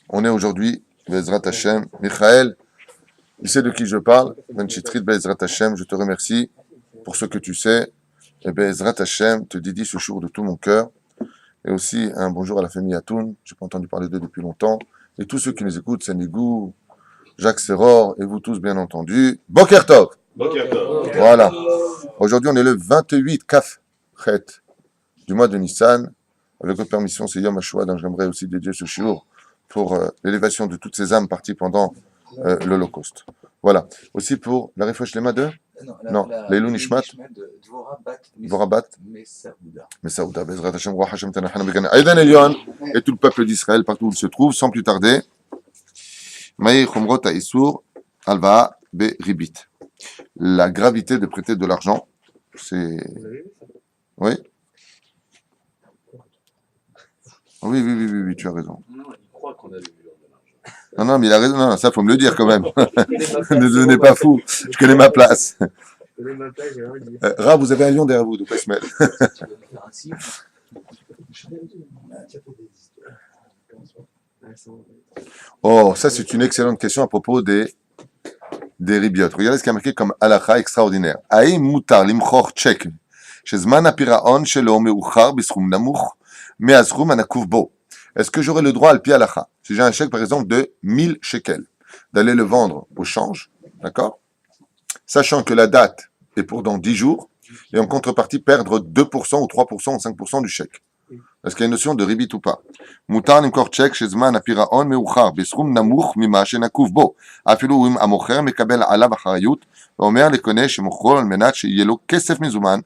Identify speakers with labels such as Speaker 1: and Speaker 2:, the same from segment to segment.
Speaker 1: On est aujourd'hui, Bezrat Hashem, Michael, il sait de qui je parle, Ben Chitrit, Bezrat Hashem, je te remercie pour ce que tu sais, et Bezrat Hashem, te dédie ce jour de tout mon cœur, et aussi un bonjour à la famille Atoun, j'ai pas entendu parler d'eux depuis longtemps, et tous ceux qui nous écoutent, Senigou, Jacques Serror, et vous tous bien entendu, Boker Tov. Voilà. Aujourd'hui, on est le 28 Kaf Chet du mois de Nissan. Avec votre permission, c'est Yom HaShoah, donc j'aimerais aussi dédier ce shiur pour l'élévation de toutes ces âmes parties pendant l'Holocauste. Voilà. Aussi pour la refresh lema de Non, Leilou Nishmat Dvorah Bat Messaouda, Bezrat Hashem, Roi Hashem, Tanachana Began, Aïdan Elion, et tout le peuple d'Israël, partout où il se trouve, sans plus tarder, Maï Chomrot Aïsour, Alva Be Ribit. La gravité de prêter de l'argent, c'est. Oui? Oui, tu as raison.
Speaker 2: Non, il croit qu'on a vu
Speaker 1: Non, mais il a raison. Non, ça, faut me le dire quand même. Ne devenez pas fou. Je connais ma place. Ra, vous avez un lion derrière vous, de quoi se mettre. Oh, ça, c'est une excellente question à propos des ribiotes. Regardez ce qui a marqué comme halakha extraordinaire. Aïe mutar limchor tchek. Shezman apiraon shelo meuchar bisrum namuch. Est-ce que j'aurai le droit, al pi halakha, si j'ai un chèque par exemple de 1000 shekels, d'aller le vendre au change, d'accord, sachant que la date est pour dans 10 jours, et en contrepartie perdre 2% ou 3% ou 5% du chèque. Est-ce qu'il y a une notion de ribit ou pas? Mutar nimkor chèque chez zman apiraon meuchar bisrum namuch mima shenakuv bo afilu im amocher mekabel alav acharayut ואומר לקונה שמוכרו על מנת שיהיה לו כסף מזומן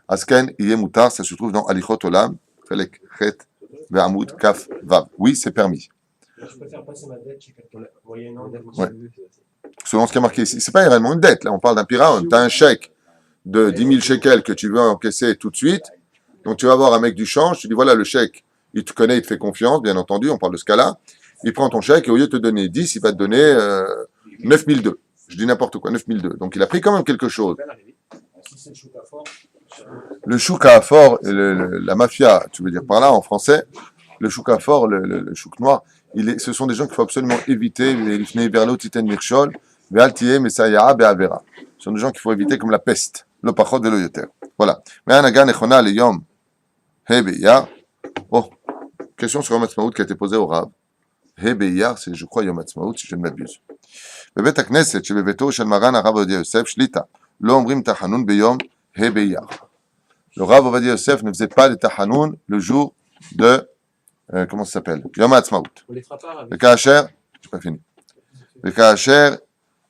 Speaker 1: אז כן יהיה מותר, ça se trouve dans הליכות עולם Felek, Chet, Ve'amoud, Kaf, Vav. Oui, c'est permis.
Speaker 3: Je préfère passer ma dette chez quelqu'un moyennant.
Speaker 1: Ouais. Selon ce qui est marqué ici, c'est pas réellement une dette. Là, on parle d'un piraon. Tu as un chèque de 10 000 shekels que tu veux encaisser tout de suite. Donc, tu vas voir un mec du change. Tu dis voilà, le chèque, il te connaît, il te fait confiance, bien entendu. On parle de ce cas-là. Il prend ton chèque et au lieu de te donner 10, il va te donner 9002. Je dis n'importe quoi, 9002. Donc, il a pris quand même quelque chose. Le chouk à fort, la mafia, tu veux dire par là en français, le chouk à fort, le chouk noir, ce sont des gens qu'il faut absolument éviter. Ce sont des gens qu'il faut éviter comme la peste, le pachot de l'oyoter. Voilà. Oh, question sur Yom Ha'atzmaut qui a été posée au Rav. Hebeyar, c'est je crois Yom Ha'atzmaut si je ne m'abuse. בבית הכנסת שבביתו של מרן הרב עובדיה יוסף שליטה, לא אומרים תחנון ביום ה' באייר. Le Rav Ovadia Yosef ne faisait pas les tahanoun le jour de, comment ça s'appelle, Yom HaAtzmaut. Le Kacher, j'ai pas fini. Le Kacher,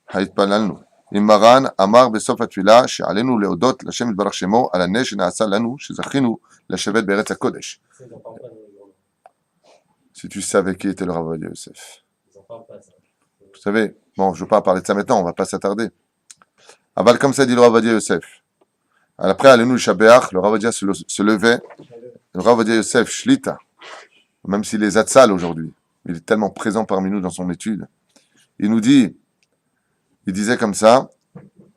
Speaker 1: Haïtpalalnu. Immaran, Amar, Besof Atfila, She'alenu Leodot, Lashem Yitbarach Shemo, Ala Neh, She'na'asa Lanu, She'zachinu, Lashevet Be'eretz HaKodesh. Si tu savais qui était le Rav Ovadia Yosef. Vous savez, bon, je ne veux pas parler de ça maintenant, on ne va pas s'attarder. Aval, comme ça dit le Rav Ovadia Yosef. Après, Alenu Shabeach, le Rav Ovadia se levait, le Rav Ovadia Yosef Shlita, même s'il est Zatzal aujourd'hui, il est tellement présent parmi nous dans son étude. Il nous dit, il disait comme ça,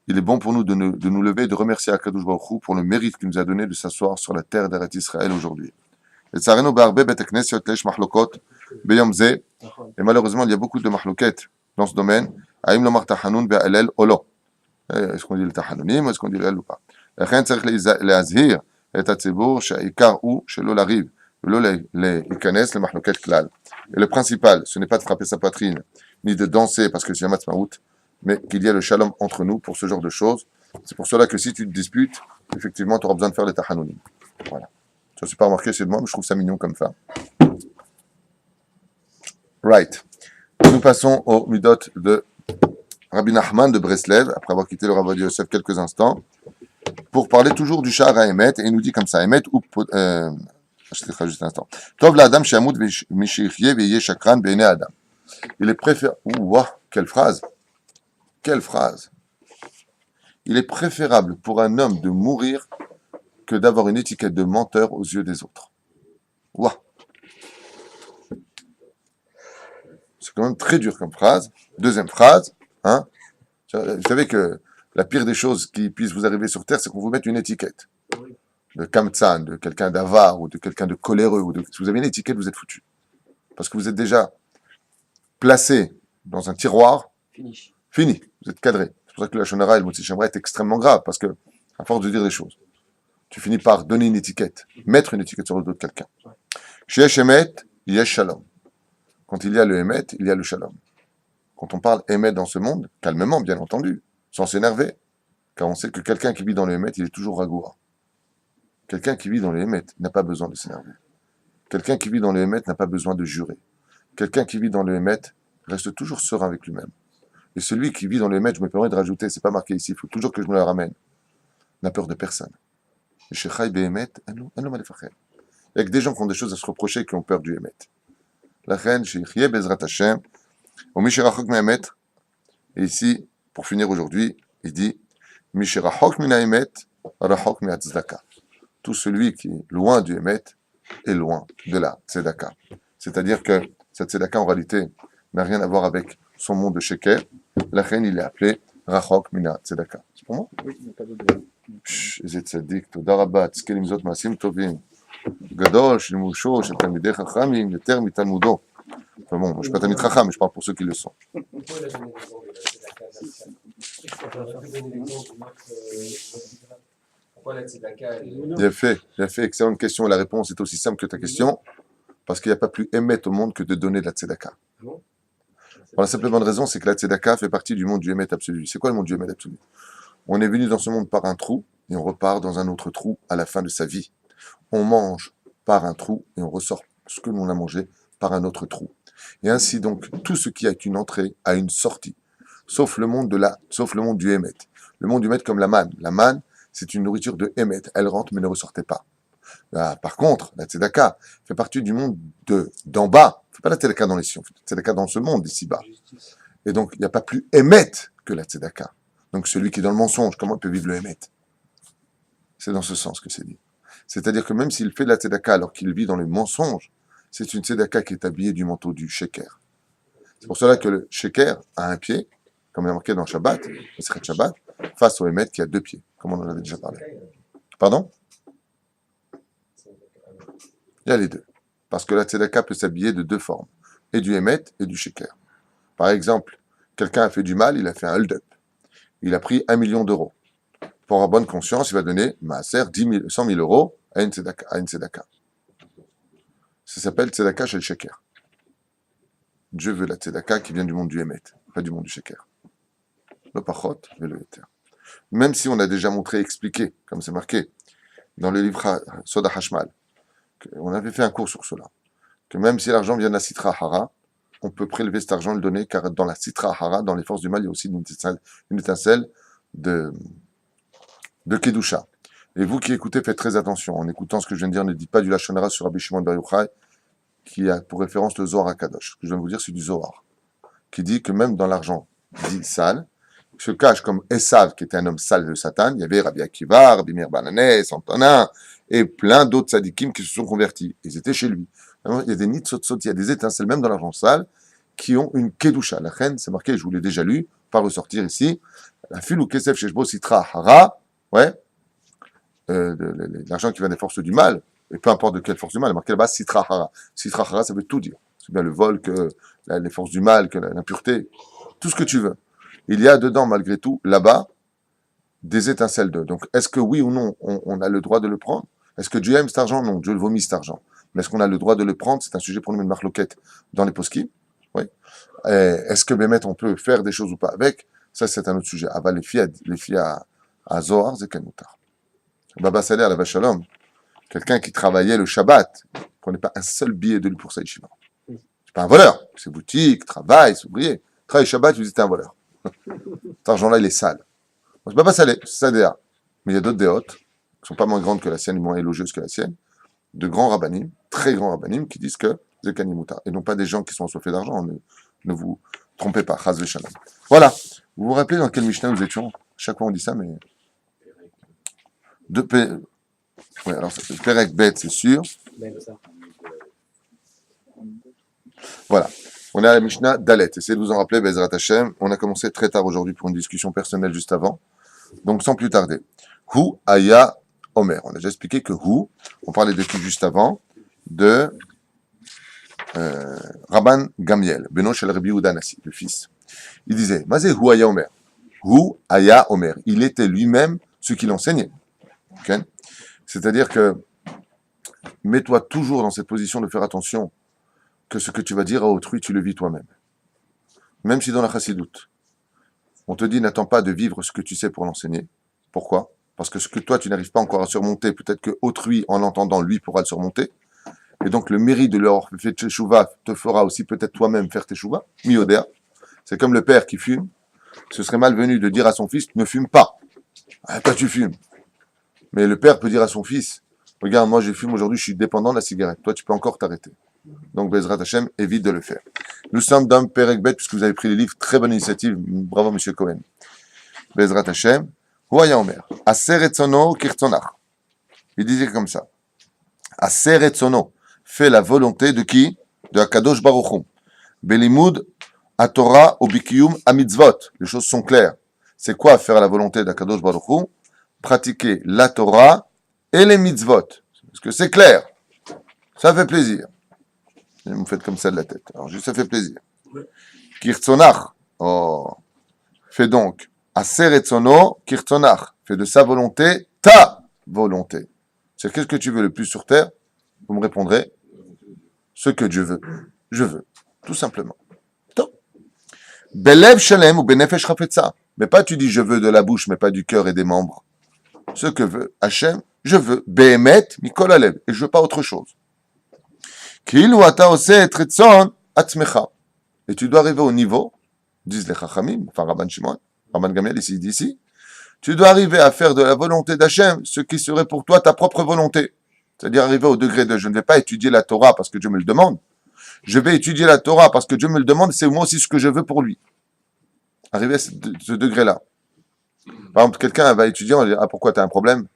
Speaker 1: il est bon pour nous de nous lever et de remercier Akadosh Baruch Hu pour le mérite qu'il nous a donné de s'asseoir sur la terre d'Eretz Israël aujourd'hui. Et malheureusement, il y a beaucoup de mahloket dans ce domaine. Aïm lomar tahanun be'alel olo. Est-ce qu'on dit le tahanonim ou est-ce qu'on dit l'el ou pas? לכן צריך להזהיר את הציבור שהעיקר הוא שלא לריב ולא להיכנס למחלוקת כלל. Et le principal, ce n'est pas de frapper sa poitrine, ni de danser parce que c'est Yom Ha'atzmaut, mais qu'il y ait le shalom entre nous pour ce genre de choses. C'est pour cela que si tu te disputes, effectivement, tu auras besoin de faire les tahanonim. Voilà. Ça, c'est pas remarqué chez moi, mais je trouve ça mignon comme ça. Right. Nous passons au midot de Rabbi Nachman de Breslev, après avoir quitté le Rav Ovadia Yosef quelques instants, pour parler toujours du Sha'ar HaEmet, et il nous dit comme ça, Emet ou... juste un instant. Tov la'adam she'amut mishichye ve'yeh shakran be'enei adam. Il est préférable... Ouah, quelle phrase! Quelle phrase! Il est préférable pour un homme de mourir que d'avoir une étiquette de menteur aux yeux des autres. Ouah! C'est quand même très dur comme phrase. Deuxième phrase, hein? Vous savez que la pire des choses qui puissent vous arriver sur Terre, c'est qu'on vous mette une étiquette. De kamtsan, de quelqu'un d'avare, ou de quelqu'un de coléreux. Si vous avez une étiquette, vous êtes foutu. Parce que vous êtes déjà placé dans un tiroir,
Speaker 3: Finish.
Speaker 1: fini, vous êtes cadré. C'est pour ça que la Shonara et le Motzi Shemra est extrêmement grave, parce que, à force de dire des choses, tu finis par donner une étiquette, mettre une étiquette sur le dos de quelqu'un. Chez Yesh Emet, Yesh Shalom. Quand il y a le Emet, il y a le Shalom. Quand on parle Emet dans ce monde, calmement, bien entendu, sans s'énerver, car on sait que quelqu'un qui vit dans le Emet, il est toujours ragoura. Quelqu'un qui vit dans le Emet n'a pas besoin de s'énerver. Quelqu'un qui vit dans le Emet n'a pas besoin de jurer. Quelqu'un qui vit dans le Emet reste toujours serein avec lui-même. Et celui qui vit dans le Emet, je me permets de rajouter, c'est pas marqué ici, il faut toujours que je me le ramène, n'a peur de personne. Il y a que des gens qui ont des choses à se reprocher et qui ont peur du Emet. La reine, Sheikhye Bezrat Hashem, au Mishirachok Mehemet, et ici, pour finir aujourd'hui, il dit Mishirachok Mina Emet, Rachok Mina Tzedaka. Tout celui qui est loin du Emet est loin de la Tzedaka. C'est-à-dire que cette Tzedaka, en réalité, n'a rien à voir avec son monde de Sheker. La reine, il est appelé Rachok Mina Tzedaka. C'est pour moi?
Speaker 2: Oui, il n'y a pas d'autre.
Speaker 1: איזה צדיק, תודה רבה, תזכה למזות מעשים טובים. גדול, שלימושו של תלמידי חכמים, יותר מתלמודו. Enfin bon, je ne suis pas Talmid Chacham, mais je parle pour ceux qui le sont.
Speaker 3: Pourquoi il a donné l'exemple de la Tzedaka? On aurait pu donner l'exemple de Marc Vodra. Pourquoi la Tzedaka
Speaker 1: Bien fait, excellente question. La réponse est aussi simple que ta question, parce qu'il n'y a pas plus émet au monde que de donner de la Tzedaka.
Speaker 3: Bon.
Speaker 1: Pour la simple bonne raison, c'est que la Tzedaka fait partie du monde du émet absolu. C'est quoi le monde du émet absolu? On est venu dans ce monde par un trou, et on repart dans un autre trou à la fin de sa vie. On mange par un trou, et on ressort ce que l'on a mangé par un autre trou. Et ainsi donc, tout ce qui a une entrée a une sortie, sauf le monde du émet. Le monde du émet comme la manne. La manne, c'est une nourriture de émet. Elle rentre mais ne ressortait pas. Là, par contre, la tzedaka fait partie du monde d'en bas. Il ne fait pas la tzedaka dans les cieux, la tzedaka dans ce monde d'ici-bas. Et donc, il n'y a pas plus émet que la tzedaka. Donc, celui qui est dans le mensonge, comment il peut vivre le émet? C'est dans ce sens que c'est dit. C'est-à-dire que même s'il fait de la tzedaka alors qu'il vit dans les mensonges, c'est une tzedaka qui est habillée du manteau du sheker. C'est pour cela que le sheker a un pied, comme il est marqué dans Shabbat, le secret Shabbat, face au émet qui a deux pieds, comme on en avait déjà parlé. Pardon? Il y a les deux. Parce que la tzedaka peut s'habiller de deux formes, et du émet et du sheker. Par exemple, quelqu'un a fait du mal, il a fait un hold-up. Il a pris 1 million d'euros. Pour avoir bonne conscience, il va donner maaser 100 000 euros à une tzedaka. Ça s'appelle tzedaka chez le sheker. Dieu veut la tzedaka qui vient du monde du émet, pas du monde du sheker. Le pachot et le éther. Même si on a déjà montré, expliqué, comme c'est marqué dans le livre Soda Hashmal, on avait fait un cours sur cela, que même si l'argent vient de la Sitra Hara, on peut prélever cet argent et le donner, car dans la Sitra Hara, dans les forces du mal, il y a aussi une étincelle de Kedusha. Et vous qui écoutez, faites très attention. En écoutant ce que je viens de dire, ne dites pas du Lachon Hara sur Rabbi Shimon Bar Yochai, qui a pour référence le Zohar HaKadosh. Ce que je viens de vous dire, c'est du Zohar, qui dit que même dans l'argent dit sale, se cache comme Esav, qui était un homme sale de Satan. Il y avait Rabbi Akiva, Rabbi Meir Bananès, Antonin, et plein d'autres tzadikim qui se sont convertis. Ils étaient chez lui. Alors, il y a des nitzotzot, il y a des étincelles, même dans l'argent sale, qui ont une kedusha. La reine, c'est marqué, je vous l'ai déjà lu, pas ressortir ici. La filu kesef sheshbo sitra hara, ouais, l'argent qui vient des forces du mal, et peu importe de quelle force du mal, marqué là-bas sitra hara. Sitra hara, ça veut tout dire. C'est bien le vol, que les forces du mal, que l'impureté, tout ce que tu veux. Il y a dedans, malgré tout, là-bas, des étincelles d'eux. Donc, est-ce que oui ou non, on a le droit de le prendre? Est-ce que Dieu aime cet argent? Non, Dieu le vomit cet argent. Mais est-ce qu'on a le droit de le prendre? C'est un sujet pour nous, une marloquette dans les poskim. Oui. Est-ce que Bémet, on peut faire des choses ou pas avec? Ça, c'est un autre sujet. Ah bah, les filles à Zohar, c'est Kanoutar. Baba Saleh à la Vachalom, quelqu'un qui travaillait le Shabbat, ne prenait pas un seul billet de lui pour sa yeshiva. C'est pas un voleur. C'est boutique, travail, s'ouvrier. Travail Shabbat, vous êtes un voleur. Cet argent-là, il est sale. C'est Baba Saleh, c'est ça DA. Mais il y a d'autres déotes, qui ne sont pas moins grandes que la sienne, moins élogieuses que la sienne, de grands rabbinim, très grands rabbinim, qui disent que c'est Kanimouta. Et non pas des gens qui sont assoiffés d'argent. Ne vous trompez pas. Chaz v'shalom. Voilà. Vous vous rappelez dans quel Mishnah nous étions? Chaque fois on dit ça, mais. Oui, alors c'est Perek Bet, c'est sûr. Voilà. On est à la Mishnah Dalet. Essayez de vous en rappeler, Bezrat Hashem. On a commencé très tard aujourd'hui pour une discussion personnelle juste avant. Donc, sans plus tarder. Hu Aya Omer. On a déjà expliqué que Hu, on parlait de qui juste avant? De Rabban Gamiel, Beno Shel Rabbi Yehuda Nassi, le fils. Il disait, Mazé Hu Aya Omer. Hu Aya Omer. Il était lui-même ce qu'il enseignait. Okay? C'est-à-dire que mets-toi toujours dans cette position de faire attention que ce que tu vas dire à autrui, tu le vis toi-même. Même si dans la chassidoute, on te dit n'attends pas de vivre ce que tu sais pour l'enseigner. Pourquoi? Parce que ce que toi tu n'arrives pas encore à surmonter, peut-être que autrui en l'entendant, lui pourra le surmonter. Et donc le mérite de leur fait teshuva te fera aussi peut-être toi-même faire teshuva. Miodéa. C'est comme le père qui fume. Ce serait malvenu de dire à son fils ne fume pas. Ah, toi tu fumes. Mais le père peut dire à son fils regarde, moi je fume aujourd'hui, je suis dépendant de la cigarette. Toi tu peux encore t'arrêter. Donc Bezrat Hashem évite de le faire. Nous sommes dans Perek Bet, puisque vous avez pris les livres. Très bonne initiative. Bravo Monsieur Cohen. Bezrat Hashem. Huaya Omer. Aseret sono kirtonach. Il disait comme ça. Aseret sono. Fait la volonté de qui? De Akadosh Baruch Hu. Belimud à Torah au Bikiyum à mitzvot. Les choses sont claires. C'est quoi faire la volonté d'Akadosh Baruch Hu? Pratiquer la Torah et les mitzvot. Parce que c'est clair. Ça fait plaisir. Et vous me faites comme ça de la tête. Alors, juste ça fait plaisir. Kirtzonach. Oh. Fais donc. Aseret sono kirtzonach. Fais de sa volonté ta volonté. C'est qu'est-ce que tu veux le plus sur terre? Vous me répondrez ce que Dieu veut. Je veux. Tout simplement. Belev shalem ou benefesh chafetza. Mais pas tu dis je veux de la bouche, mais pas du cœur et des membres. Ce que veut Hachem, je veux. Behemet mikol alev. Et je veux pas autre chose. Kilu ata oseh et retzon atzmecha. Et tu dois arriver au niveau, disent les chachamim, enfin Rabban Shimon, Rabban Gamiel ici, d'ici, tu dois arriver à faire de la volonté d'Hachem ce qui serait pour toi ta propre volonté. C'est-à-dire arriver au degré de je ne vais pas étudier la Torah parce que Dieu me le demande. Je vais étudier la Torah parce que Dieu me le demande, c'est moi aussi ce que je veux pour lui. Arriver à ce degré-là. Par exemple, quelqu'un va étudier, on va dire, ah pourquoi tu as un problème?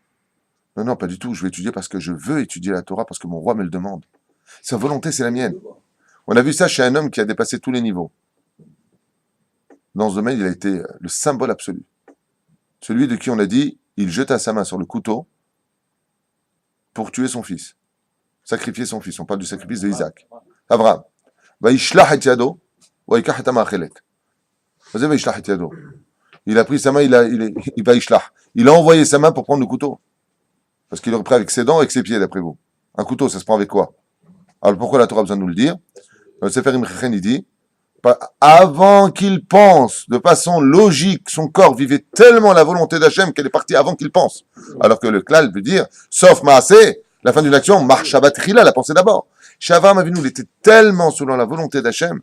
Speaker 1: Non, non, pas du tout, je vais étudier parce que je veux étudier la Torah, parce que mon roi me le demande. Sa volonté, c'est la mienne. On a vu ça chez un homme qui a dépassé tous les niveaux. Dans ce domaine, il a été le symbole absolu. Celui de qui on a dit, il jeta sa main sur le couteau pour tuer son fils. Sacrifier son fils. On parle du sacrifice de Isaac. Abraham. Il a pris sa main, il a envoyé sa main pour prendre le couteau. Parce qu'il aurait pris avec ses dents et avec ses pieds, d'après vous. Un couteau, ça se prend avec quoi? Alors pourquoi la Torah a besoin de nous le dire? Dans le Sefer Imrechen, il dit, avant qu'il pense, de façon logique, son corps vivait tellement la volonté d'Hachem qu'elle est partie avant qu'il pense. Alors que le klal veut dire, sauf Maaseh, la fin d'une action, Marchabat Chila, la pensée d'abord. Shavam Avinu, il était tellement selon la volonté d'Hachem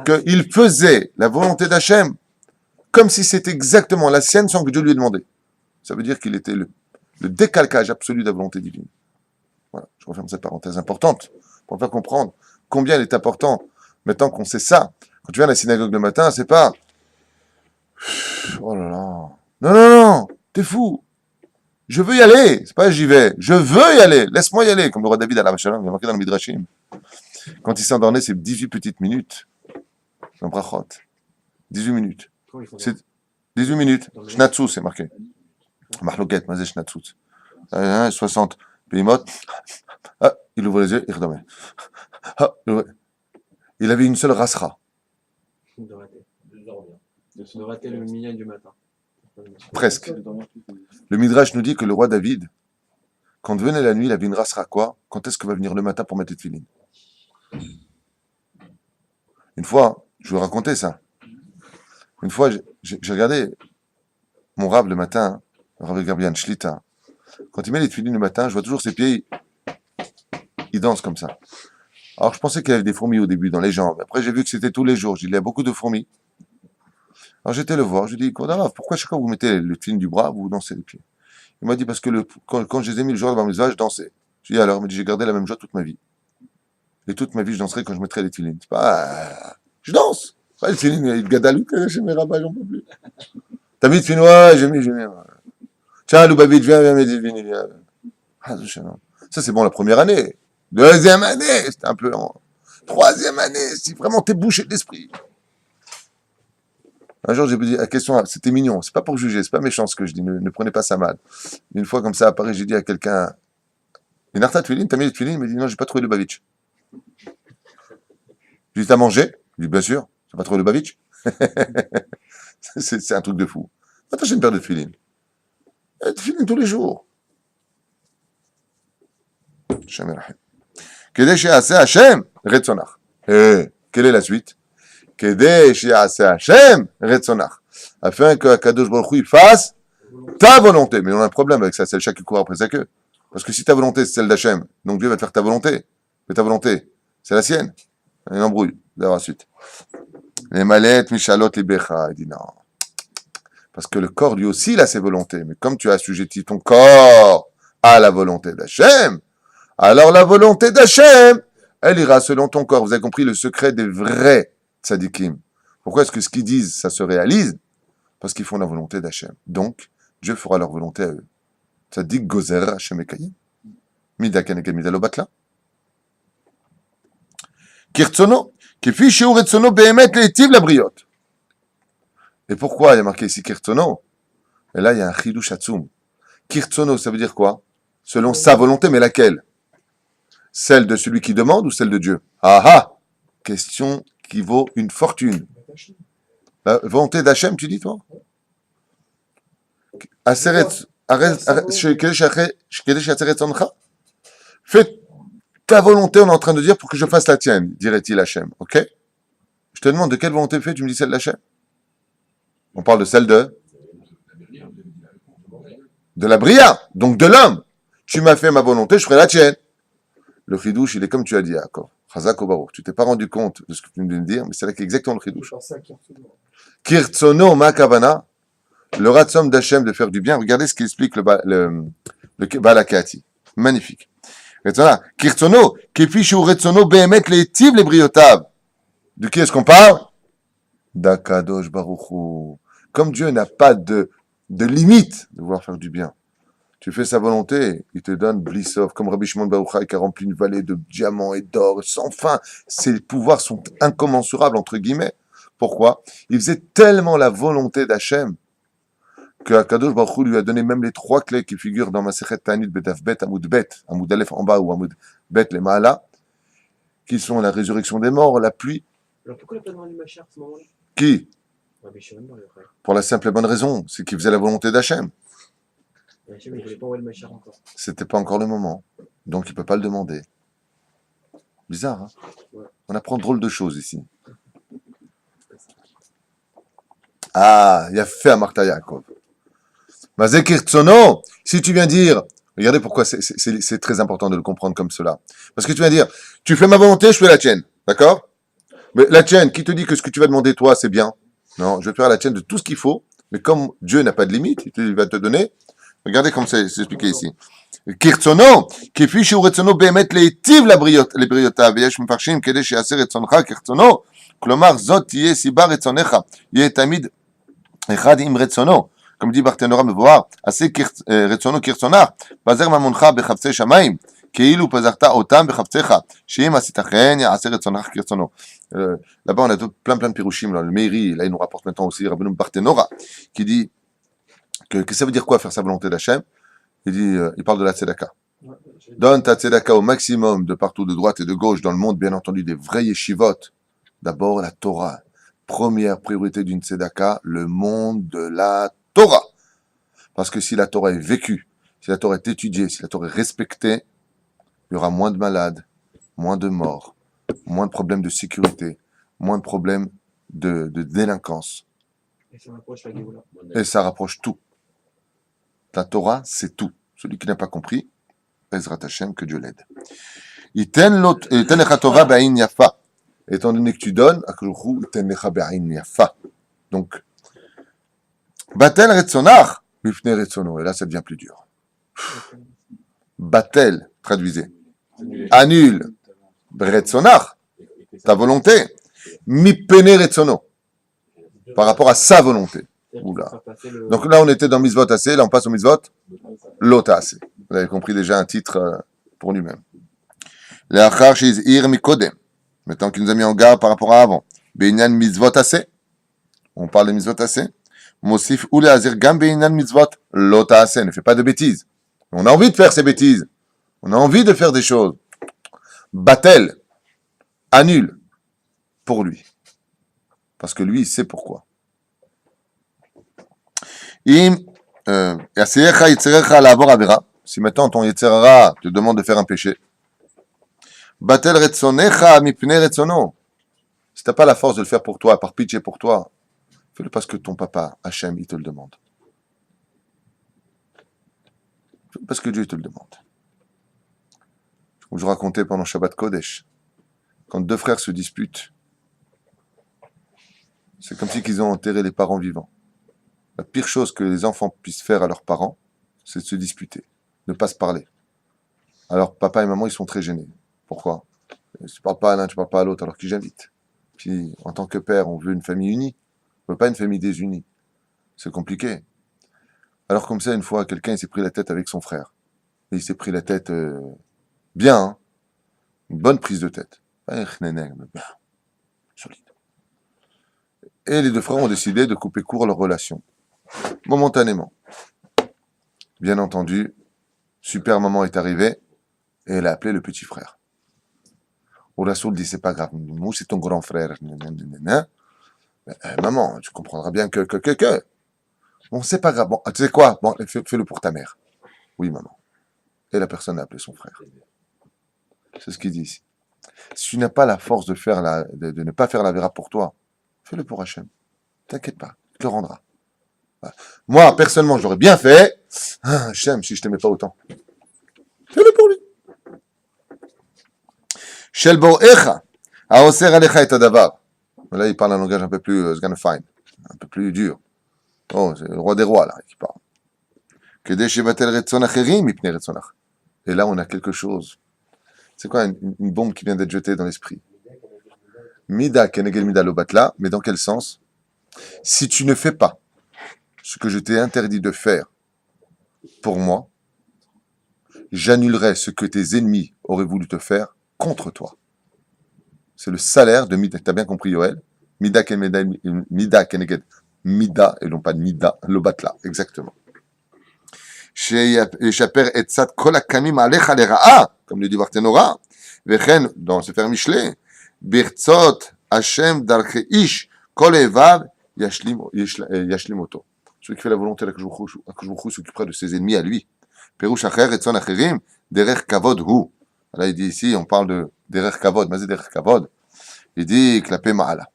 Speaker 1: qu'il faisait la volonté d'Hachem comme si c'était exactement la sienne sans que Dieu lui ait demandé. Ça veut dire qu'il était le décalcage absolu de la volonté divine. Voilà, je referme cette parenthèse importante pour faire comprendre combien il est important, maintenant qu'on sait ça. Quand tu viens à la synagogue le matin, c'est pas oh là là, non, non, non, t'es fou. Je veux y aller, c'est pas j'y vais, je veux y aller, laisse-moi y aller, comme le roi David à la Shalom, il a marqué dans le Midrashim. Quand il s'endormait, c'est 18 petites minutes, dans Brachot. 18 minutes. C'est 18 minutes. Shnatsous, c'est marqué. Mahloket, mazé Shnatsous. 60. Pélimot. Ah, il ouvre les yeux, il redomait. Ah, il avait une seule rasra.
Speaker 3: De rater le million du matin.
Speaker 1: Presque. Le Midrash nous dit que le roi David, quand venait la nuit, il avait une rasra quoi? Quand est-ce que va venir le matin pour mettre les tefilines? Une fois, je vais raconter ça. Une fois, j'ai regardé mon rave le matin, le rave Gabriel Shlita. Quand il met les tefilines le matin, je vois toujours ses pieds, il danse comme ça. Alors je pensais qu'il y avait des fourmis au début dans les jambes. Après j'ai vu que c'était tous les jours. J'ai dit, il y a beaucoup de fourmis. Alors j'étais le voir. Je lui ai dit, pourquoi chaque fois que vous mettez le tefilin du bras, vous dansez les pieds? Il m'a dit, parce que quand je les ai mis le jour devant mes yeux, je dansais. Je lui ai dit, alors, il m'a dit, j'ai gardé la même joie toute ma vie. Et toute ma vie, je danserai quand je mettrai les tefilines. C'est pas, je danse. Pas les tefilines, il gadalou, chez mes rabbins, j'en peux plus. T'as mis le tefilin? Ouais, j'ai mis. Tiens, Loubavitch, viens, mes tefilines. Ça, c'est bon la première année. Deuxième année, c'était un peu lent. Troisième année, si vraiment t'es bouché d'esprit. Un jour, j'ai dit la question, c'était mignon, c'est pas pour juger, c'est pas méchant ce que je dis, ne prenez pas ça mal. Une fois comme ça à Paris, j'ai dit à quelqu'un, Narta Twilin, t'as mis les Twilin? Il m'a dit non, j'ai pas trouvé le Bavitch. Je dis, t'as mangé? Je dis, bien sûr. C'est pas trop Lubavitch? C'est un truc de fou. Attends, j'ai une paire de filines. De filines tous les jours. Hashem Erahim. Kedei she'aseh Hashem retzonach. Quelle est la suite? Kedei she'aseh Hashem retzonach. Afin que Kadosh Baruch Hu fasse ta volonté. Mais on a un problème avec ça, c'est le chat qui court après sa queue. Parce que si ta volonté c'est celle d'Hachem, donc Dieu va te faire ta volonté. Mais ta volonté, c'est la sienne. Il embrouille. D'ailleurs, ensuite. Les malettes, Mishalot, Libecha. Il dit non. Parce que le corps, lui aussi, il a ses volontés. Mais comme tu as assujetti ton corps à la volonté d'Hachem, alors la volonté d'Hachem, elle ira selon ton corps. Vous avez compris le secret des vrais tzadikim. Pourquoi est-ce que ce qu'ils disent, ça se réalise? Parce qu'ils font la volonté d'Hachem. Donc, Dieu fera leur volonté à eux. Tzadik gozer Hachem ekayim. Mida keneged mida lo batla. Kirtsono. Kifi sheu retsono behemet leitiv labriot. Et pourquoi il y a marqué ici Kirtsono? Et là, il y a un chidush atzum. Kirtsono, ça veut dire quoi? Selon sa volonté, mais laquelle? Celle de celui qui demande ou celle de Dieu? Ah ah! Question qui vaut une fortune. La volonté d'Hachem, tu dis, toi? Fais ta volonté, on est en train de dire, pour que je fasse la tienne, dirait-il Hachem. Ok? Je te demande de quelle volonté fais, tu me dis celle d'Hachem? On parle de celle de la bria, donc de l'homme. Tu m'as fait ma volonté, je ferai la tienne. Le chidouche, il est comme tu as dit, Yaakov. Chazak ou Baruch. Tu t'es pas rendu compte de ce que tu viens de dire, mais c'est là qu'exactement le chidouche. Kirtsono ma kavana, le ratsom d'Hachem de faire du bien. Regardez ce qu'explique le Balakati. Magnifique. Kirtsono, kefi shu retsono behemet leitiv lebriotav. De qui est-ce qu'on parle? D'Akadosh Baruch Hu. Comme Dieu n'a pas de limite de vouloir faire du bien. Tu fais sa volonté, il te donne Blissov, comme Rabbi Shimon Bar Yochai qui a rempli une vallée de diamants et d'or sans fin. Ses pouvoirs sont incommensurables, entre guillemets. Pourquoi? Il faisait tellement la volonté d'Hachem que Akadosh Baruch Hu lui a donné même les 3 clés qui figurent dans Masechet Ta'anit Betaf Bet, Amoud Bet, Amoud Aleph en bas ou Amoud Bet les Maala, qui sont la résurrection des morts, la pluie.
Speaker 3: Alors pourquoi il n'a pas demandé Machar à ce moment-là?
Speaker 1: Qui?
Speaker 3: Rabbi Shimon Bar Yochai.
Speaker 1: Pour la simple et bonne raison, c'est qu'il faisait la volonté d'Hachem.
Speaker 3: Et Hachem, il ne voulait pas envoyer le Machar encore.
Speaker 1: C'était pas encore le moment, donc il peut pas le demander. Bizarre, hein?
Speaker 3: Ouais.
Speaker 1: On apprend drôle de choses ici. Ah, il y a fait à Martha Yaakov. Mazekir Tsono, si tu viens dire, regardez pourquoi c'est très important de le comprendre comme cela. Parce que tu viens dire, tu fais ma volonté, je fais la tienne, d'accord? Mais la tienne, qui te dit que ce que tu vas demander toi, c'est bien? Non, je vais faire la tienne de tout ce qu'il faut, mais comme Dieu n'a pas de limite, il va te donner. Regardez comme c'est expliqué ici. Kirtsono, kefi shu retsono behemet leitiv lebriotav, veyesh mefarshim kedei she'aseh retzoncha kirtsono, klomar zot tiyeh siba retzonecha, yeh tamid echad im retzono. Comme dit Barthénora Mevoar, assez retzono kirtzonach, bazer mamoncha bechavtzei shamayim, כאילו פזרת אותם בחפציך, שאם עשית כן יעשה רצונך כרצונו. Là-bas, on a plein de pirouchim. Le Meiri, là, il nous rapporte maintenant aussi Rabbeinu Barthénora, qui dit que ça veut dire quoi faire sa volonté d'Hachem? Il parle de la tzedaka. Donne ta tzedaka au maximum de partout, de droite et de gauche, dans le monde, bien entendu, des vrais yeshivot. D'abord, la Torah. Première priorité d'une tzedaka, le monde de la Torah. Parce que si la Torah est vécue, si la Torah est étudiée, si la Torah est respectée, il y aura moins de malades, moins de morts, moins de problèmes de sécurité, moins de problèmes de délinquance.
Speaker 3: Et ça rapproche la Géoula.
Speaker 1: Et ça rapproche tout. La Torah, c'est tout. Celui qui n'a pas compris, Ezrat Hashem, que Dieu l'aide. Iten lecha tova ba'in yafa. Étant donné que tu donnes, Akadosh iten lecha ba'in yafa. Donc, batel retzonach, mifne retzono. Et là, ça devient plus dur. Batel, traduisez. Annule retzonach, ta volonté. Mipene retzono. Par rapport à sa volonté. Oula. Donc là, on était dans Mitzvot assez, là on passe au Mitzvot Lot assez. Vous avez compris déjà un titre pour lui-même. L'achar shizir mikodem. Maintenant qu'il nous a mis en garde par rapport à avant. Beinyan Mitzvot assez. On parle de Mitzvot assez. Mosif ou leazir gam beinyan Mitzvot Lot assez. Ne fais pas de bêtises. On a envie de faire ces bêtises. On a envie de faire des choses. Batel. Annule. pour lui. Parce que lui, il sait pourquoi. Si maintenant ton Yetzerara te demande de faire un péché, Batel retzonecha mipnei retzono. Si t'as pas la force de le faire pour toi, par pitié pour toi, fais-le parce que ton papa, Hachem, il te le demande. Fais-le parce que Dieu te le demande. Comme je racontais pendant Shabbat Kodesh, quand deux frères se disputent, c'est comme si ils ont enterré les parents vivants. La pire chose que les enfants puissent faire à leurs parents, c'est de se disputer, ne pas se parler. Alors papa et maman, ils sont très gênés. Pourquoi? Tu parles pas à l'un, tu parles pas à l'autre, alors qu'ils j'invite. Puis, en tant que père, on veut une famille unie. On veut pas une famille désunie. C'est compliqué. Alors comme ça, une fois, quelqu'un il s'est pris la tête avec son frère. Et il s'est pris la tête bien, hein, une bonne prise de tête. Bien, solide. Et les deux frères ont décidé de couper court leur relation. Momentanément. Bien entendu, super maman est arrivée et elle a appelé le petit frère. Rassoul dit, c'est pas grave, nous c'est ton grand frère. Maman, tu comprendras bien que. Bon, c'est pas grave. Bon, tu sais quoi? Bon, fais-le pour ta mère. Oui, maman. Et la personne a appelé son frère. C'est ce qu'il dit ici. Si tu n'as pas la force de ne pas faire la vera pour toi, fais-le pour Hachem. T'inquiète pas, il te le rendra. Voilà. Moi, personnellement, j'aurais bien fait. Hachem, si je t'aimais pas autant. Fais-le pour lui. Shel Borecha, Aoser Alecha et Adavar. Là, il parle un langage un peu plus fine, un peu plus dur. Oh, c'est le roi des rois, là, qui parle. Et là, on a quelque chose. C'est quoi une bombe qui vient d'être jetée dans l'esprit? Mida kenegel mida lobatla, mais dans quel sens? Si tu ne fais pas ce que je t'ai interdit de faire pour moi, j'annulerai ce que tes ennemis auraient voulu te faire contre toi. C'est le salaire de Mida. T'as bien compris, Yoel? Mida kenegel mida, et non pas Nida, lobatla, exactement. Sheyaper etzat kol hakamim alecha lera'a, comme le dit Barthénora, vechen, dans Sefer Mishlei, birtzot Hashem darche ish kol evav yashlim oto. Celui qui fait la volonté d'Akadosh Baruch Hu s'occupera de ses ennemis à lui. Perush acher etzon acherim derer kavod hu. Là il dit ici, on parle de derer kavod, mais c'est derer kavod. Il dit klapé ma'ala,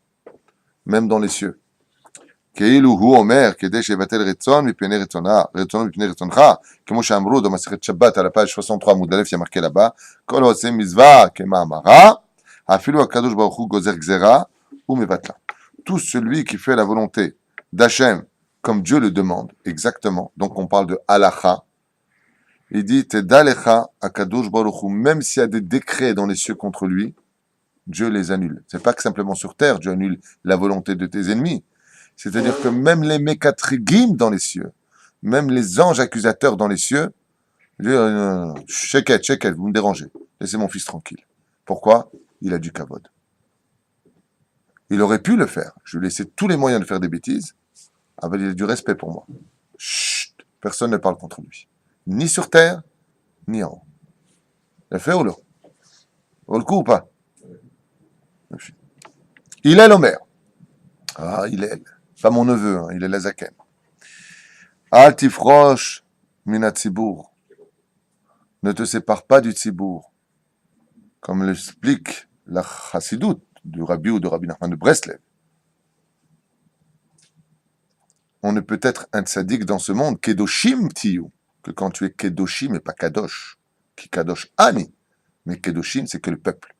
Speaker 1: même dans les cieux. כאילו הוא אומר, כדי שיבטל רצון מפני רצונה, רצונו מפני רצונך, כמו שאמרו במסכת שבת על הפעל 63 עמוד א' ימרקה לבא, כל העושה מצווה כמאמרה, אפילו הקדוש ברוך הוא גוזר גזרה ומבטלה. Tout celui qui fait la volonté d'Hachem, comme Dieu le demande, exactement, donc on parle de halacha, il dit, Tedalecha akadosh baruch hu, même s'il y a des décrets dans les cieux contre lui, Dieu les annule. C'est pas que simplement sur terre, Dieu annule la volonté de tes ennemis. C'est-à-dire que même les mékatrigim dans les cieux, même les anges accusateurs dans les cieux, Sheket, vous me dérangez, laissez mon fils tranquille. Pourquoi? Il a du kavod. Il aurait pu le faire. Je lui ai laissé tous les moyens de faire des bêtises, mais il a du respect pour moi. Chut, personne ne parle contre lui. Ni sur terre, ni en haut. Il a fait ou non? Vaut le coup ou pas? Il est l'Omer. Ah, il est. Pas mon neveu, hein, il est l'Azaken. Al tifrosh mina tzibour. Ne te sépare pas du tzibour. Comme l'explique la chassidoute du Rabbi ou de Rabbi Nachman de Breslev. On ne peut être un tzaddik dans ce monde, kedoshim tiyu, que quand tu es kedoshim et pas kadosh. Qui kadosh ani, mais kedoshim c'est que le peuple.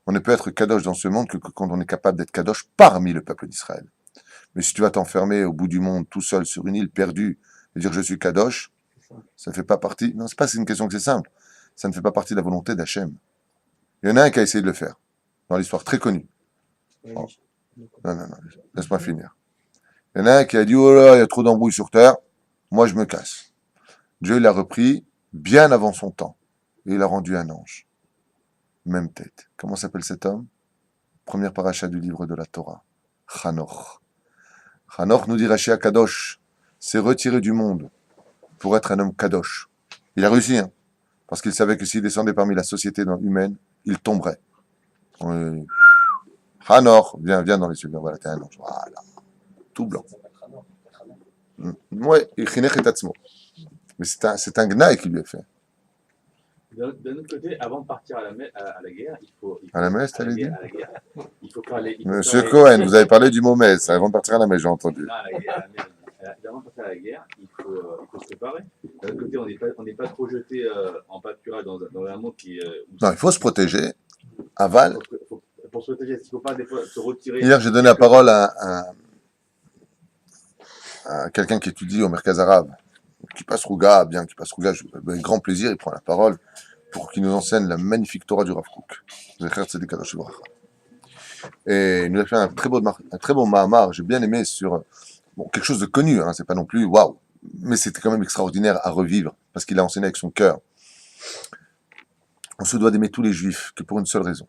Speaker 1: On ne peut être kadosh dans ce monde que quand on est capable d'être kadosh parmi le peuple d'Israël. Mais si tu vas t'enfermer au bout du monde, tout seul, sur une île perdue, et dire je suis kadosh, ça ne fait pas partie. Non, c'est pas une question que c'est simple. Ça ne fait pas partie de la volonté d'Hachem. Il y en a un qui a essayé de le faire, dans l'histoire très connue. Oh. Non, laisse-moi finir. Il y en a un qui a dit oh là, il y a trop d'embrouilles sur terre, moi je me casse. Dieu l'a repris bien avant son temps, et il l'a rendu un ange. Même tête. Comment s'appelle cet homme? Première paracha du livre de la Torah. Hanoch. Hanoch, nous dit Rashi Kadosh, s'est retiré du monde pour être un homme kadosh. Il a réussi, hein, parce qu'il savait que s'il descendait parmi la société humaine, il tomberait. Hanor, viens dans les yeux, voilà, t'es un ange. Voilà, tout blanc.
Speaker 3: Ça s'appelle Hanor. Hanor.
Speaker 1: Ouais, Chinech et Tatzmo. Mais c'est un gnaï qui lui est fait.
Speaker 2: D'un autre côté, avant de partir à la guerre,
Speaker 1: À la messe, t'allais dire?
Speaker 2: à la guerre, il faut faire les.
Speaker 1: Monsieur Cohen, vous avez parlé du mot messe, avant de partir à la messe, j'ai entendu.
Speaker 2: Non, avant de partir à la guerre, il faut se préparer. D'un autre côté, on n'est pas trop jeté en pâturage dans un monde qui.
Speaker 1: Non, il faut se protéger. Aval.
Speaker 2: Pour se protéger, il ne faut pas des fois se retirer.
Speaker 1: Hier, j'ai donné la parole à quelqu'un qui étudie au Merkaz Arabe, qui passe Rouga, bien, qui passe Rouga, avec grand plaisir, il prend la parole pour qu'il nous enseigne la magnifique Torah du Rav Kook. Et il nous a fait un très beau Mahamar, j'ai bien aimé sur quelque chose de connu, hein, c'est pas non plus waouh, mais c'était quand même extraordinaire à revivre, parce qu'il a enseigné avec son cœur. On se doit d'aimer tous les juifs que pour une seule raison.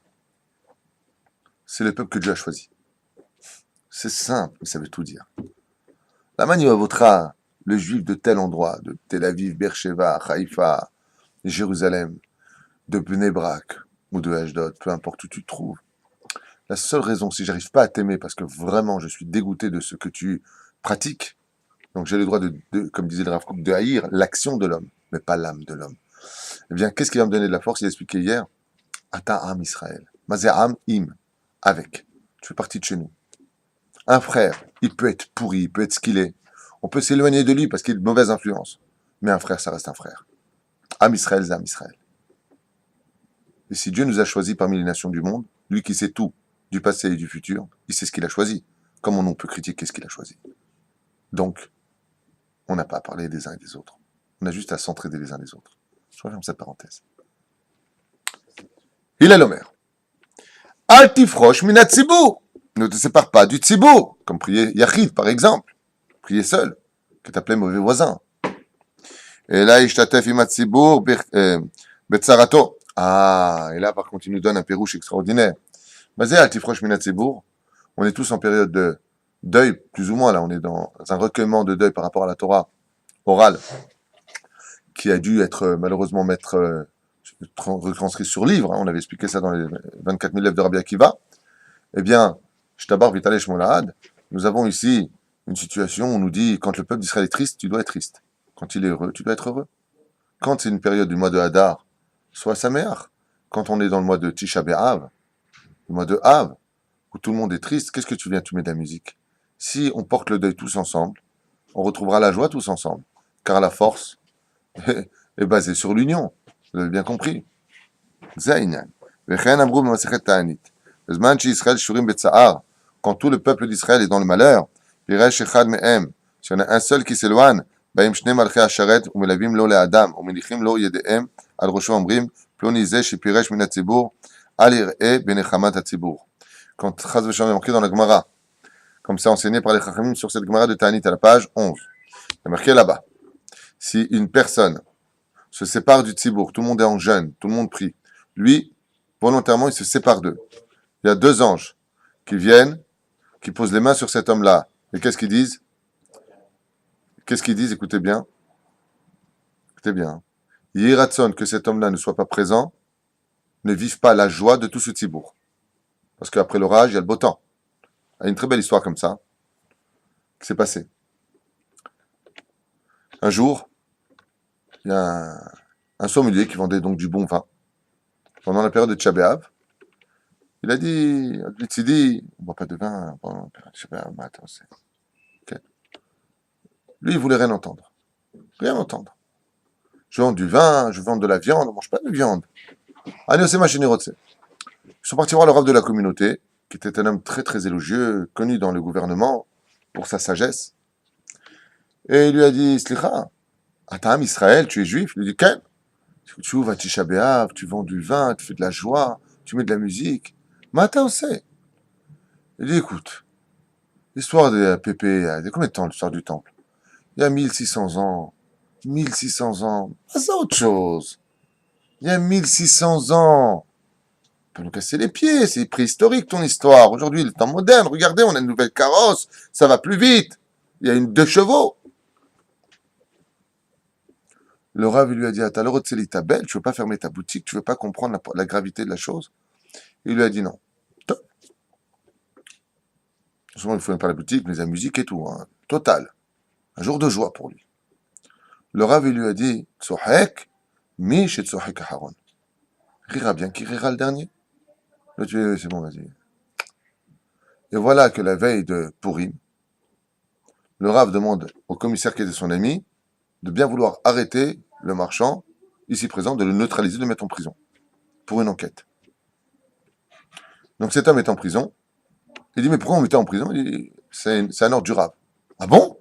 Speaker 1: C'est le peuple que Dieu a choisi. C'est simple, mais ça veut tout dire. La Manivavotra, le juif de tel endroit, de Tel Aviv, Beersheba, Haïfa, Jérusalem, de Bnei Brak ou de Ashdod, peu importe où tu te trouves. La seule raison, si j'arrive pas à t'aimer parce que vraiment je suis dégoûté de ce que tu pratiques, donc j'ai le droit comme disait le Rav Kook, de haïr l'action de l'homme, mais pas l'âme de l'homme. Eh bien, qu'est-ce qui va me donner de la force? Il a expliqué hier, Ata Am Israël. Mazé Am Im, avec. Tu fais partie de chez nous. Un frère, il peut être pourri, il peut être ce qu'il est. On peut s'éloigner de lui parce qu'il a de mauvaise influence. Mais un frère, ça reste un frère. Am Israël, c'est Am Israël. Et si Dieu nous a choisis parmi les nations du monde, lui qui sait tout, du passé et du futur, il sait ce qu'il a choisi. Comment on peut critiquer ce qu'il a choisi? Donc, on n'a pas à parler des uns et des autres. On a juste à s'entraider les uns des autres. Je referme cette parenthèse. Il est l'Omer. Altifrosh minat tzibur. Ne te sépare pas du tzibur, comme prier Yachid par exemple. Prier seul, que t'appelais mauvais voisin. Et là, ishtatef imat tzibur betzarato. Ah, et là par contre, il nous donne un pérouche extraordinaire. Mazé altifrosh minat tzibur. On est tous en période de deuil, plus ou moins là. On est dans un recueillement de deuil par rapport à la Torah orale, qui a dû être malheureusement retranscrit sur livre. Hein. On avait expliqué ça dans les 24 000 lèvres de Rabbi Akiva. Eh bien, Shtabar Vitale Shmolahad, nous avons ici une situation où on nous dit quand le peuple d'Israël est triste, tu dois être triste. Quand il est heureux, tu dois être heureux. Quand c'est une période du mois de Hadar, sois Saméach. Quand on est dans le mois de Tisha B'Av, le mois de Av, où tout le monde est triste, qu'est-ce que tu viens, tu mets de la musique? Si on porte le deuil tous ensemble, on retrouvera la joie tous ensemble. Car la force est basée sur l'union. Vous avez bien compris. Zaïnan. Vechen Amrou Masechet Ta'anit. Bezman Shi Israël Shurim Betza'ar. Quand tout le peuple d'Israël est dans le malheur, Piresh Echad Me'em. Si on a un seul qui s'éloigne, Baim Shne Malchei Hasharet, Umelavim Lo Le'adam, Umenichim Lo Yedehem, Al Rosho Omrim, Ploni Zeh Shepiresh Min HaTzibur, Al Ir'eh Benechamat HaTzibur. Quand Chaz V'Shalom est marqué dans la Gemara, comme ça enseigné par les Chachamim sur cette Gemara de Ta'anit à la page 11. C'est marqué là-bas. Si une personne se sépare du Tzibour, tout le monde est en jeûne, tout le monde prie. Lui, volontairement, il se sépare d'eux. Il y a deux anges qui viennent, qui posent les mains sur cet homme-là. Et qu'est-ce qu'ils disent? Qu'est-ce qu'ils disent? Écoutez bien. Écoutez bien. Yiratson, que cet homme-là ne soit pas présent, ne vive pas la joie de tout ce Tzibour. Parce qu'après l'orage, il y a le beau temps. Il y a une très belle histoire comme ça qui s'est passée. Un jour, il y a un sommelier qui vendait donc du bon vin pendant la période de Tisha B'Av. Il a dit, on ne boit pas de vin pendant la période de Tisha B'Av. Attends, okay. Lui, il voulait rien entendre. Rien entendre. Je vends du vin, je vends de la viande, on ne mange pas de viande. Allez, c'est ma générosité. Ils sont partis voir le rav de la communauté, qui était un homme très très élogieux, connu dans le gouvernement pour sa sagesse. Et il lui a dit, Slicha, Atam Israël, tu es juif? Il lui dit, Ken, tu ouvres à Tisha B'Av, tu vends du vin, tu fais de la joie, tu mets de la musique. Matin, on sait. Il dit, écoute, l'histoire de Pépé, il y a combien de temps l'histoire du temple? Il y a 1600 ans. 1600 ans. C'est autre chose. Il y a 1600 ans. On peut nous casser les pieds, c'est préhistorique ton histoire. Aujourd'hui, le temps moderne, regardez, on a une nouvelle carrosse, ça va plus vite. Il y a deux chevaux. Le Rav lui a dit, t'as l'heure de ta belle, tu veux pas fermer ta boutique, tu veux pas comprendre la gravité de la chose? Il lui a dit non. Souvent, il faut même pas la boutique, mais la musique et tout, hein. Total. Un jour de joie pour lui. Le Rav, il lui a dit, Tsohek, mi chez Tsohek Aharon. Rira bien qui rira le dernier. Là, tu dis, c'est bon, vas-y. Et voilà que la veille de Purim, le Rav demande au commissaire qui était son ami de bien vouloir arrêter le marchand, ici présent, de le neutraliser, de le mettre en prison, pour une enquête. Donc cet homme est en prison. Il dit, mais pourquoi on mettait en prison? Il dit, c'est un ordre du Rav. Ah bon?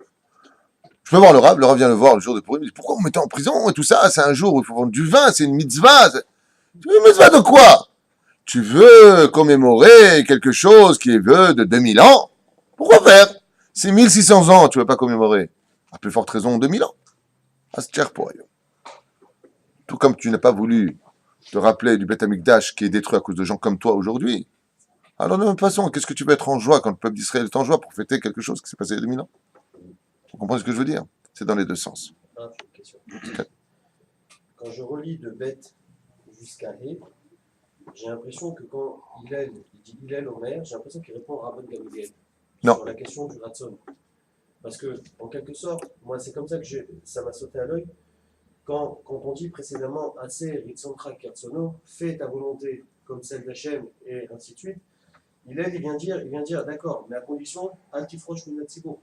Speaker 1: Je peux voir le Rav vient le voir le jour de Purim, il dit, pourquoi on mettait en prison et tout ça? C'est un jour où il faut vendre du vin, c'est une mitzvah. Une mitzvah de quoi? Tu veux commémorer quelque chose qui est vieux de 2000 ans? Pourquoi faire? C'est 1600 ans, tu ne veux pas commémorer. À plus forte raison, 2000 ans. Ah, c'est cher pour eux. Tout comme tu n'as pas voulu te rappeler du Beth Amikdash qui est détruit à cause de gens comme toi aujourd'hui. Alors de la même façon, qu'est-ce que tu peux être en joie quand le peuple d'Israël est en joie pour fêter quelque chose qui s'est passé il y a 2000 ans? Vous comprenez ce que je veux dire? C'est dans les deux sens.
Speaker 3: Ah, j'ai une question. Quand je relis de Beth jusqu'à He, j'ai l'impression que quand il dit Hillel Omer, j'ai l'impression qu'il répond à Rabban Gamliel
Speaker 1: Non.
Speaker 3: sur la question du Ratson. Parce que, en quelque sorte, moi, c'est comme ça que ça m'a sauté à l'œil. Quand on dit précédemment Assez Ritsantra Kertsono, fais ta volonté comme celle d'Hachem, et ainsi de suite, il vient dire d'accord, mais à condition, Altifrosh Minatsibo.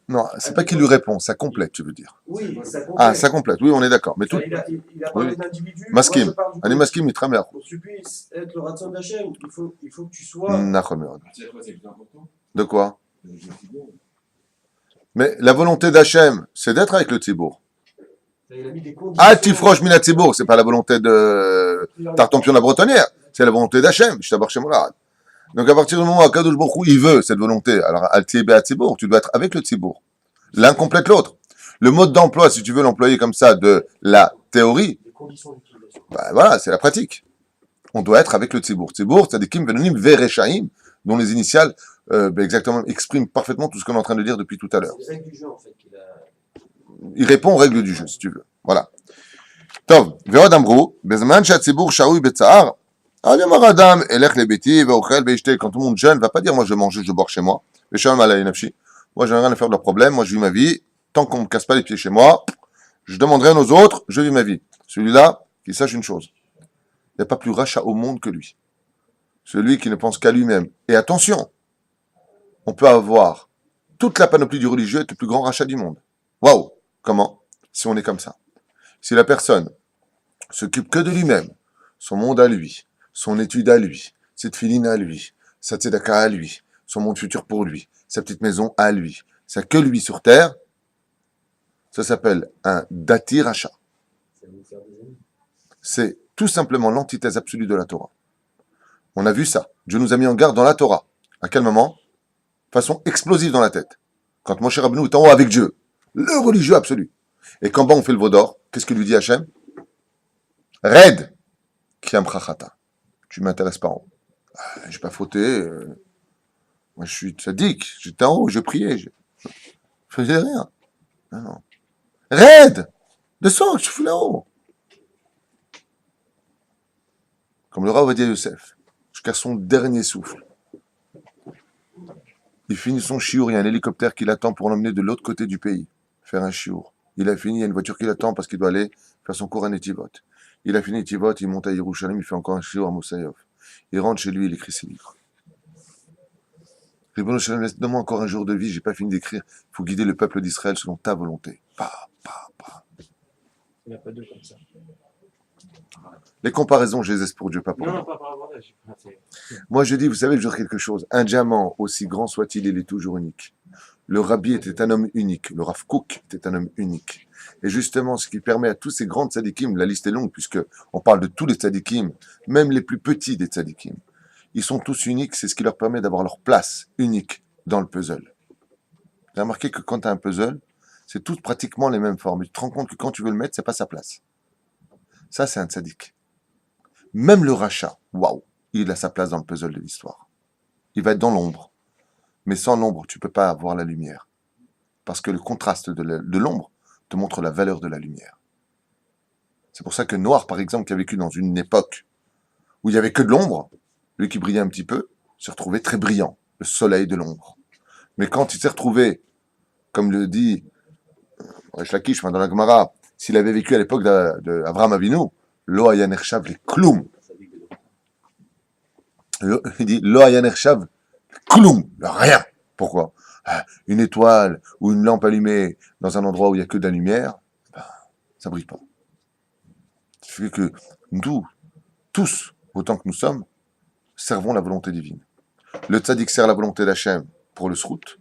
Speaker 1: Non, c'est pas qu'il lui répond, ça complète, tu veux dire.
Speaker 3: Oui, ça complète.
Speaker 1: Ah, ça complète, oui, on est d'accord. Mais tout.
Speaker 3: Il a parlé
Speaker 1: Oui.
Speaker 3: d'individu.
Speaker 1: Maskim. Allez, Maskim, il tramer.
Speaker 3: Pour que tu puisses être le Ratson d'Hachem, il faut que tu sois.
Speaker 1: De quoi? Mais la volonté d'Hachem, c'est d'être avec le Tzibour. Ah, Tifrosh Mina Tzibour, c'est pas la volonté de Tartampion la Bretonnière, c'est la volonté d'Hachem. Je t'aborde chez moi. Donc à partir du moment où Akadosh Baruch Hu, il veut cette volonté, alors Al Tzibour, Tzibour, tu dois être avec le Tzibour. L'un complète l'autre. Le mode d'emploi, si tu veux l'employer comme ça de la théorie, ben voilà, c'est la pratique. On doit être avec le Tzibour. Tzibour, Tzadikim, Venonim, Vereshaim, dont les initiales exactement expriment parfaitement tout ce qu'on est en train de dire depuis tout à l'heure.
Speaker 3: C'est les règles du jeu, en fait, qu'il a...
Speaker 1: Il répond aux règles du jeu, si tu veux. Voilà. Tov, Veod Amrou, Bezman Shatzibour Shaoui Betzahar, Adam Adam, Elech Lebeti, Veochel Beishte, quand tout le monde jeûne, va pas dire moi je mange, je bois chez moi. Veshalom Alay Nafshi. Moi, j'en ai rien à faire de leur problème, moi je vis ma vie. Tant qu'on me casse pas les pieds chez moi, je demanderai à aux autres, je vis ma vie. Celui-là, qu'il sache une chose. Il n'y a pas plus rachat au monde que lui. Celui qui ne pense qu'à lui-même. Et attention, on peut avoir toute la panoplie du religieux être le plus grand rachat du monde. Waouh! Comment? Si on est comme ça. Si la personne s'occupe que de lui-même, son monde à lui, son étude à lui, cette filine à lui, sa tzedaka à lui, son monde futur pour lui, sa petite maison à lui, ça que lui sur terre, ça s'appelle un dati rachat. C'est tout simplement l'antithèse absolue de la Torah. On a vu ça. Dieu nous a mis en garde dans la Torah. À quel moment? Façon explosive dans la tête. Quand Moshe Rabbeinu est en haut avec Dieu, le religieux absolu. Et quand bas on fait le veau d'or, qu'est-ce que lui dit Hachem? Red, Kiam Chachata. Tu m'intéresses pas en haut. J'ai pas fauté. Moi je suis tzaddik. J'étais en haut, je priais. Je faisais rien. Non, non. Red, descends, je fous là-haut. Comme le Rav Ovadia Yosef, jusqu'à son dernier souffle. Il finit son chiour, il y a un hélicoptère qui l'attend pour l'emmener de l'autre côté du pays, faire un chiour. Il a fini, il y a une voiture qui l'attend parce qu'il doit aller faire son cours à Netivot. Il a fini Netivot, il monte à Yerushalayim, il fait encore un chiour à Moussaïov. Il rentre chez lui, il écrit ses livres. Ribono Shalom, laisse-moi encore un jour de vie, j'ai pas fini d'écrire. Il faut guider le peuple d'Israël selon ta volonté.
Speaker 3: Il n'y a pas deux comme ça.
Speaker 1: Les comparaisons, je les laisse pour Dieu, pas pour moi.
Speaker 3: Non, pas par rapport à ça.
Speaker 1: Moi, je dis, vous savez, je veux dire quelque chose. Un diamant, aussi grand soit-il, il est toujours unique. Le Rabbi était un homme unique. Le Rav Kook était un homme unique. Et justement, ce qui permet à tous ces grands tzadikim, la liste est longue, puisque on parle de tous les tzadikim, même les plus petits des tzadikim. Ils sont tous uniques, c'est ce qui leur permet d'avoir leur place unique dans le puzzle. Vous avez remarqué que quand tu as un puzzle, c'est toutes pratiquement les mêmes formes. Tu te rends compte que quand tu veux le mettre, c'est pas sa place. Ça, c'est un tzadik. Même le rachat, waouh, il a sa place dans le puzzle de l'histoire. Il va être dans l'ombre. Mais sans l'ombre, tu ne peux pas avoir la lumière. Parce que le contraste de l'ombre te montre la valeur de la lumière. C'est pour ça que Noir, par exemple, qui a vécu dans une époque où il n'y avait que de l'ombre, lui qui brillait un petit peu, s'est retrouvé très brillant, le soleil de l'ombre. Mais quand il s'est retrouvé, comme le dit Resh Lakish dans la Gemara, s'il avait vécu à l'époque d'Avraham Avinu, Lo haya nechshav le kloum. Il dit Lo haya nechshav kloum, rien. Pourquoi? Une étoile ou une lampe allumée dans un endroit où il n'y a que de la lumière, ça brille pas. Ça fait que nous, tous, autant que nous sommes, servons la volonté divine. Le tzaddik sert la volonté d'Hachem pour le srout,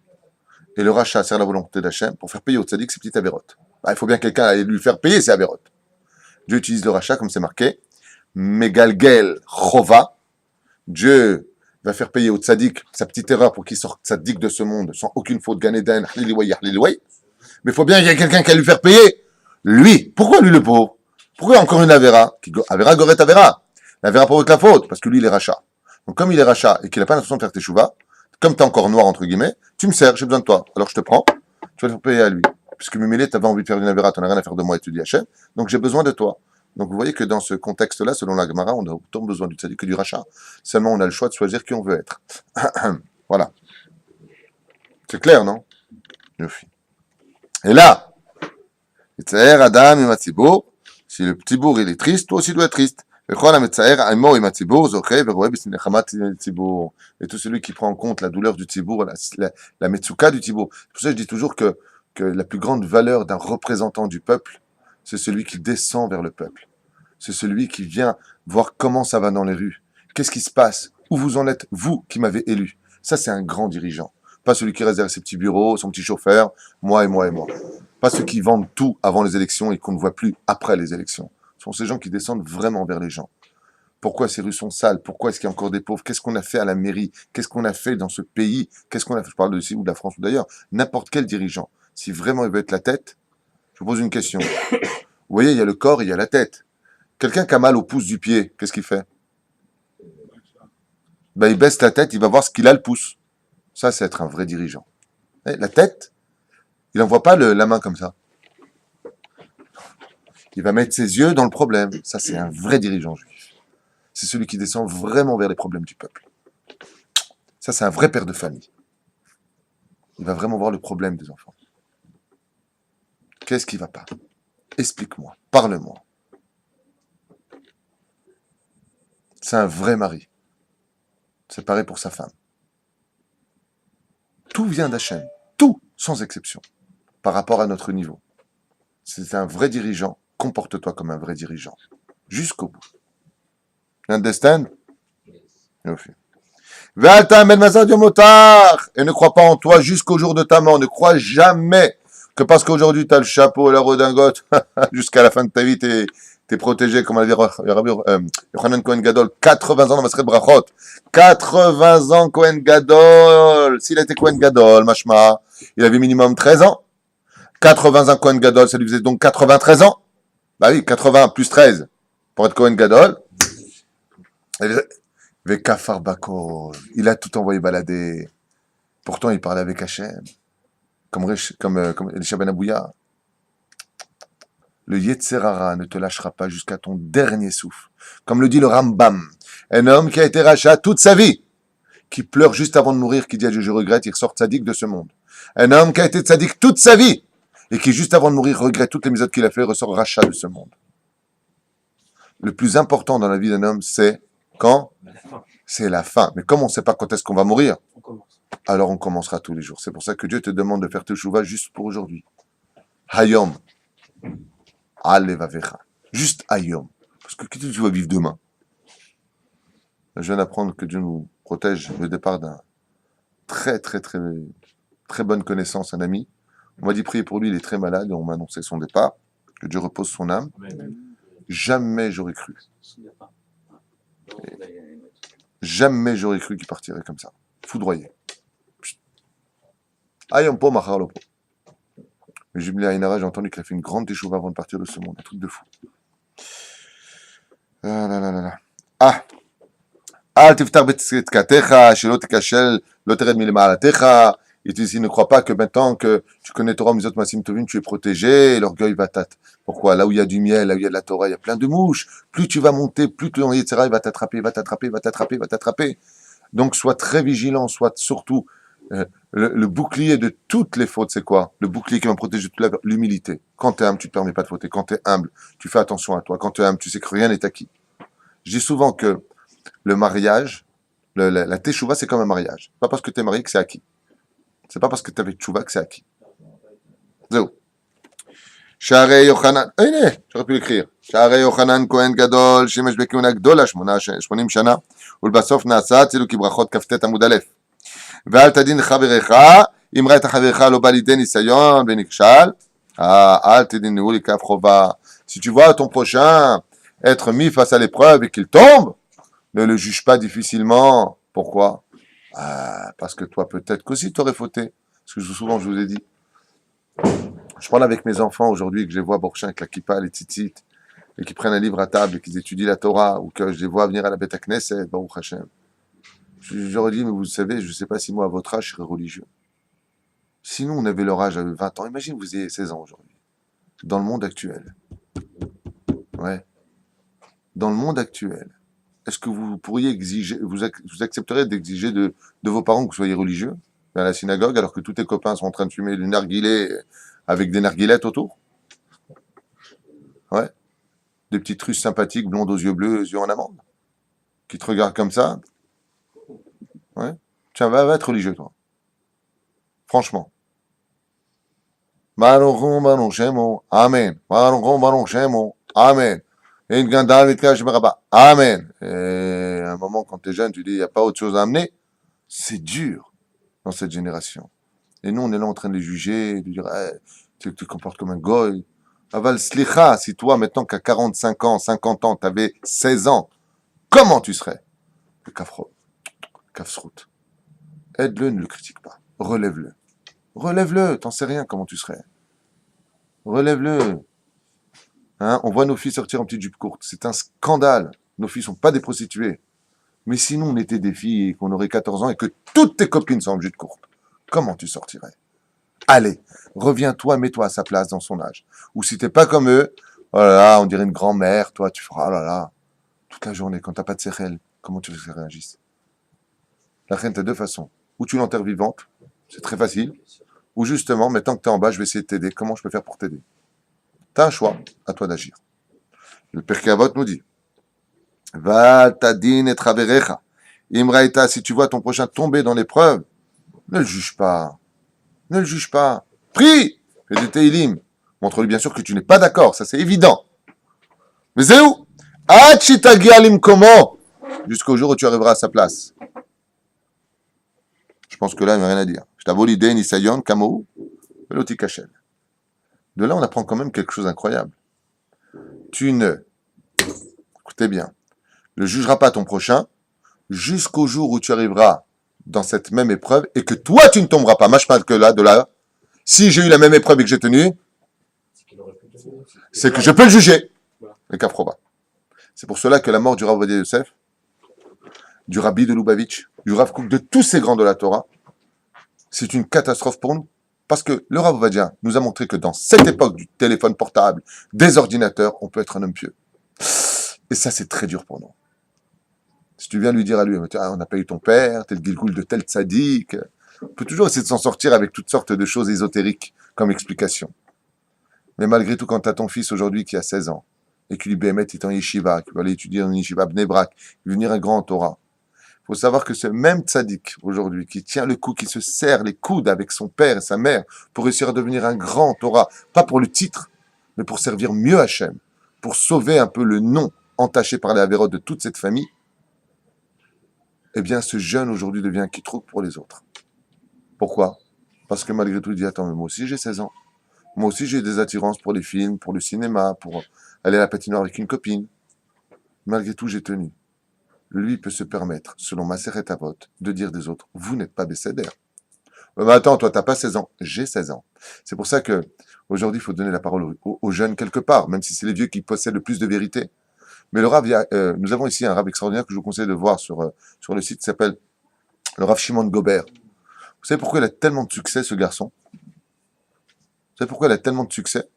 Speaker 1: et le rachat sert la volonté d'Hachem pour faire payer au tzaddik ses petites avérotes. Il faut bien que quelqu'un aille lui faire payer ses avérotes. Dieu utilise le rachat comme c'est marqué, Megalgel Chova, Dieu va faire payer au tzaddik sa petite erreur pour qu'il sorte tzaddik de ce monde sans aucune faute, Gan Eden, Hliliway, Hliliway. Mais il faut bien qu'il y ait quelqu'un qui a lui faire payer. Lui, pourquoi lui le pauvre? Pourquoi encore une avéra? Avéra, goret, avéra. L'avéra provoque la faute, parce que lui il est rachat. Donc comme il est rachat et qu'il n'a pas l'intention de faire teshuva, comme tu es encore noir entre guillemets, tu me sers, j'ai besoin de toi. Alors je te prends, tu vas le faire payer à lui. Puisque Mimélé, tu avais envie de faire une avéra, tu n'as rien à faire de moi et tu dis Hachem, donc j'ai besoin de toi. Donc vous voyez que dans ce contexte-là, selon la Gemara, on a autant besoin du tzaddik que du rachat. Seulement on a le choix de choisir qui on veut être. Voilà. C'est clair, non? Et là, Adam et Matzibour, si le Tzibour il est triste, toi aussi tu dois être triste. Et tout celui qui prend en compte la douleur du Tzibour, la Metsuka du Tzibour. C'est pour ça que je dis toujours que la plus grande valeur d'un représentant du peuple, c'est celui qui descend vers le peuple. C'est celui qui vient voir comment ça va dans les rues. Qu'est-ce qui se passe? Où vous en êtes, vous qui m'avez élu? Ça, c'est un grand dirigeant. Pas celui qui reste derrière ses petits bureaux, son petit chauffeur, moi et moi et moi. Pas ceux qui vendent tout avant les élections et qu'on ne voit plus après les élections. Ce sont ces gens qui descendent vraiment vers les gens. Pourquoi ces rues sont sales? Pourquoi est-ce qu'il y a encore des pauvres? Qu'est-ce qu'on a fait à la mairie? Qu'est-ce qu'on a fait dans ce pays? Qu'est-ce qu'on a fait? Je parle de ici ou de la France ou d'ailleurs. N'importe quel dirigeant. Si vraiment il veut être la tête, je vous pose une question. Vous voyez, il y a le corps et il y a la tête. Quelqu'un qui a mal au pouce du pied, qu'est-ce qu'il fait? Il baisse la tête, il va voir ce qu'il a le pouce. Ça, c'est être un vrai dirigeant. La tête, il n'envoie pas la main comme ça. Il va mettre ses yeux dans le problème. Ça, c'est un vrai dirigeant juif. C'est celui qui descend vraiment vers les problèmes du peuple. Ça, c'est un vrai père de famille. Il va vraiment voir le problème des enfants. Qu'est-ce qui ne va pas? Explique-moi, parle-moi. C'est un vrai mari. C'est pareil pour sa femme. Tout vient d'Hachem. Tout, sans exception, par rapport à notre niveau. C'est un vrai dirigeant. Comporte-toi comme un vrai dirigeant. Jusqu'au bout. You understand? Et ne crois pas en toi jusqu'au jour de ta mort. Ne crois jamais que parce qu'aujourd'hui tu as le chapeau et la redingote, jusqu'à la fin de ta vie, t'es protégé, comme a dit Yochanan Cohen Gadol, 80 ans dans Maseret Brachot. 80 ans Cohen Gadol. S'il était Cohen Gadol, mashma, il avait minimum 13 ans. 80 ans Cohen Gadol, ça lui faisait donc 93 ans. Bah oui, 80 plus 13 pour être Cohen Gadol. Vekafar Bakol, il a tout envoyé balader. Pourtant, il parlait avec Hachem, comme Elisha Ben Abouya. Le Yetzer Hara ne te lâchera pas jusqu'à ton dernier souffle. Comme le dit le Rambam, un homme qui a été rachat toute sa vie, qui pleure juste avant de mourir, qui dit à Dieu, je regrette, il ressort tzaddik de ce monde. Un homme qui a été tzaddik toute sa vie, et qui juste avant de mourir regrette toutes les mitzvot qu'il a fait, ressort rachat de ce monde. Le plus important dans la vie d'un homme, c'est quand? C'est la fin. Mais comme on ne sait pas quand est-ce qu'on va mourir, alors on commencera tous les jours. C'est pour ça que Dieu te demande de faire teshuva juste pour aujourd'hui. Hayom. Alevavecha. Juste Hayom. Parce que qu'est-ce que tu vas vivre demain? Je viens d'apprendre que Dieu nous protège le départ d'un très bonne connaissance, un ami. On m'a dit prier pour lui, il est très malade, et on m'a annoncé son départ. Que Dieu repose son âme. Jamais j'aurais cru. Jamais j'aurais cru qu'il partirait comme ça. Foudroyé. Ayom po machar lo po. Mais Jubilé Ainara, j'ai entendu qu'il a fait une grande teshuva avant de partir de ce monde. Un truc de fou. Al tiftar betzkatecha, shelo tekashel, lo tered milema'alatecha. Il te dit, ne crois pas que maintenant que tu connais Torah, Mizot Masim Tovim, tu es protégé, et l'orgueil va t'attraper. Pourquoi? Là où il y a du miel, là où il y a de la Torah, il y a plein de mouches. Plus tu vas monter, plus ton Yetzera, il va t'attraper, il va t'attraper, il va t'attraper, il va t'attraper. Donc, sois très vigilant, sois surtout le bouclier de toutes les fautes, c'est quoi? Le bouclier qui va me protéger de toute l'humilité. Quand tu es humble, tu ne te permets pas de fauter. Quand tu es humble, tu fais attention à toi. Quand tu es humble, tu sais que rien n'est acquis. Je dis souvent que le mariage, la teshuva, c'est comme un mariage. Pas parce que tu es marié que c'est acquis. C'est pas parce que tu as fait teshuva que c'est acquis. Zéro. שערי יוחנן, הנה, j'aurais pu l'écrire. שערי יוחנן כהן גדול, שימש בכהונה גדולה 80 שנה, ולבסוף נעשה צילוק ברכות כ"ט עמוד א'. ואל תדין חברך, אם ראה את חברך לא בא לידי ניסיון ונכשל, אל תדינו לי כף חובה. Si tu vois ton prochain être mis face à l'épreuve et qu'il tombe, ne le juge pas difficilement. Pourquoi? Parce que toi, peut-être qu'aussi tu aurais fauté. Parce que souvent, je vous ai dit. Je parle avec mes enfants aujourd'hui, que je les vois Borchin avec la kippa, les tzitzit, et qui prennent un livre à table et qu'ils étudient la Torah, ou que je les vois venir à la Beth Knesset, Baruch Hashem. Je leur dis, mais vous savez, je ne sais pas si moi, à votre âge, je serais religieux. Sinon, on avait leur âge à 20 ans. Imagine, vous ayez 16 ans aujourd'hui. Dans le monde actuel. Ouais. Dans le monde actuel. Est-ce que vous pourriez exiger, vous accepteriez d'exiger de vos parents que vous soyez religieux à la synagogue, alors que tous tes copains sont en train de fumer du narguilé avec des narguilettes autour? Ouais. Des petites Russes sympathiques, blondes aux yeux bleus, aux yeux en amande, qui te regardent comme ça. Ouais. Tiens, va être religieux, toi. Franchement. Amen. Amen. Amen. Et à un moment, quand tu es jeune, tu dis, il n'y a pas autre chose à amener. C'est dur dans cette génération. Et nous, on est là en train de les juger, de dire, tu te comportes comme un goy. Aval slicha, si toi, maintenant qu'à 45 ans, 50 ans, tu avais 16 ans, comment tu serais? Le kafsrout. Aide-le, ne le critique pas. Relève-le. Relève-le, t'en sais rien comment tu serais. Relève-le. Hein, on voit nos filles sortir en petite jupe courte. C'est un scandale. Nos filles ne sont pas des prostituées. Mais sinon, on était des filles et qu'on aurait 14 ans et que toutes tes copines sont en jupe courte. Comment tu sortirais? Allez, reviens-toi, mets-toi à sa place dans son âge. Ou si t'es pas comme eux, oh là là, on dirait une grand-mère, toi, tu feras, oh là là, toute la journée, quand t'as pas de séchel, comment tu veux que ça réagisse? La reine, t'as deux façons. Ou tu l'enterres vivante, c'est très facile. Ou justement, maintenant que t'es en bas, je vais essayer de t'aider. Comment je peux faire pour t'aider? T'as un choix, à toi d'agir. Le Pirkei Avot nous dit, Va tadin et traverecha. Imraïta, si tu vois ton prochain tomber dans l'épreuve, ne le juge pas. Ne le juge pas. Prie. Fais des teilim. Montre-lui bien sûr que tu n'es pas d'accord, ça c'est évident. Mais c'est où? Comment? Jusqu'au jour où tu arriveras à sa place. Je pense que là, il n'y a rien à dire. Je t'avoue l'idée, Nisayon, Kamo, Veloti Kachel. De là, on apprend quand même quelque chose d'incroyable. Tu ne, écoutez bien, ne jugeras pas ton prochain jusqu'au jour où tu arriveras dans cette même épreuve et que toi, tu ne tomberas pas. Moi, je parle que là, de là. Si j'ai eu la même épreuve et que j'ai tenu, c'est que je peux le juger. Le Kafroba. C'est pour cela que la mort du Rav Ovadia Yosef, du Rabbi de Lubavitch, du Rav Kook, de tous ces grands de la Torah, c'est une catastrophe pour nous. Parce que le Rav Ovadia nous a montré que dans cette époque du téléphone portable, des ordinateurs, on peut être un homme pieux. Et ça, c'est très dur pour nous. Si tu viens lui dire à lui, on n'a pas eu ton père, t'es le Gilgoul de tel tzaddik, on peut toujours essayer de s'en sortir avec toutes sortes de choses ésotériques comme explication. Mais malgré tout, quand tu as ton fils aujourd'hui qui a 16 ans, et qu'il lui bémet, il est en yeshiva, qu'il va aller étudier en yeshiva Bnei Brak, il va devenir un grand Torah. Il faut savoir que ce même tzaddik, aujourd'hui, qui tient le coup, qui se serre les coudes avec son père et sa mère, pour réussir à devenir un grand Torah, pas pour le titre, mais pour servir mieux Hachem, pour sauver un peu le nom entaché par les avérotes de toute cette famille, eh bien, ce jeune aujourd'hui devient un kitrouk pour les autres. Pourquoi? Parce que malgré tout, il dit, attends, mais moi aussi j'ai 16 ans. Moi aussi j'ai des attirances pour les films, pour le cinéma, pour aller à la patinoire avec une copine. Malgré tout, j'ai tenu. Lui peut se permettre, selon ma Maseret Avot, de dire des autres, vous n'êtes pas Besséder. Mais attends, toi, t'as pas 16 ans. J'ai 16 ans. C'est pour ça que aujourd'hui, il faut donner la parole aux jeunes quelque part, même si c'est les vieux qui possèdent le plus de vérité. Mais le Rav, nous avons ici un Rav extraordinaire que je vous conseille de voir sur le site, qui s'appelle le Rav Shimon Gobert. Vous savez pourquoi il a tellement de succès, ce garçon? Vous savez pourquoi il a tellement de succès?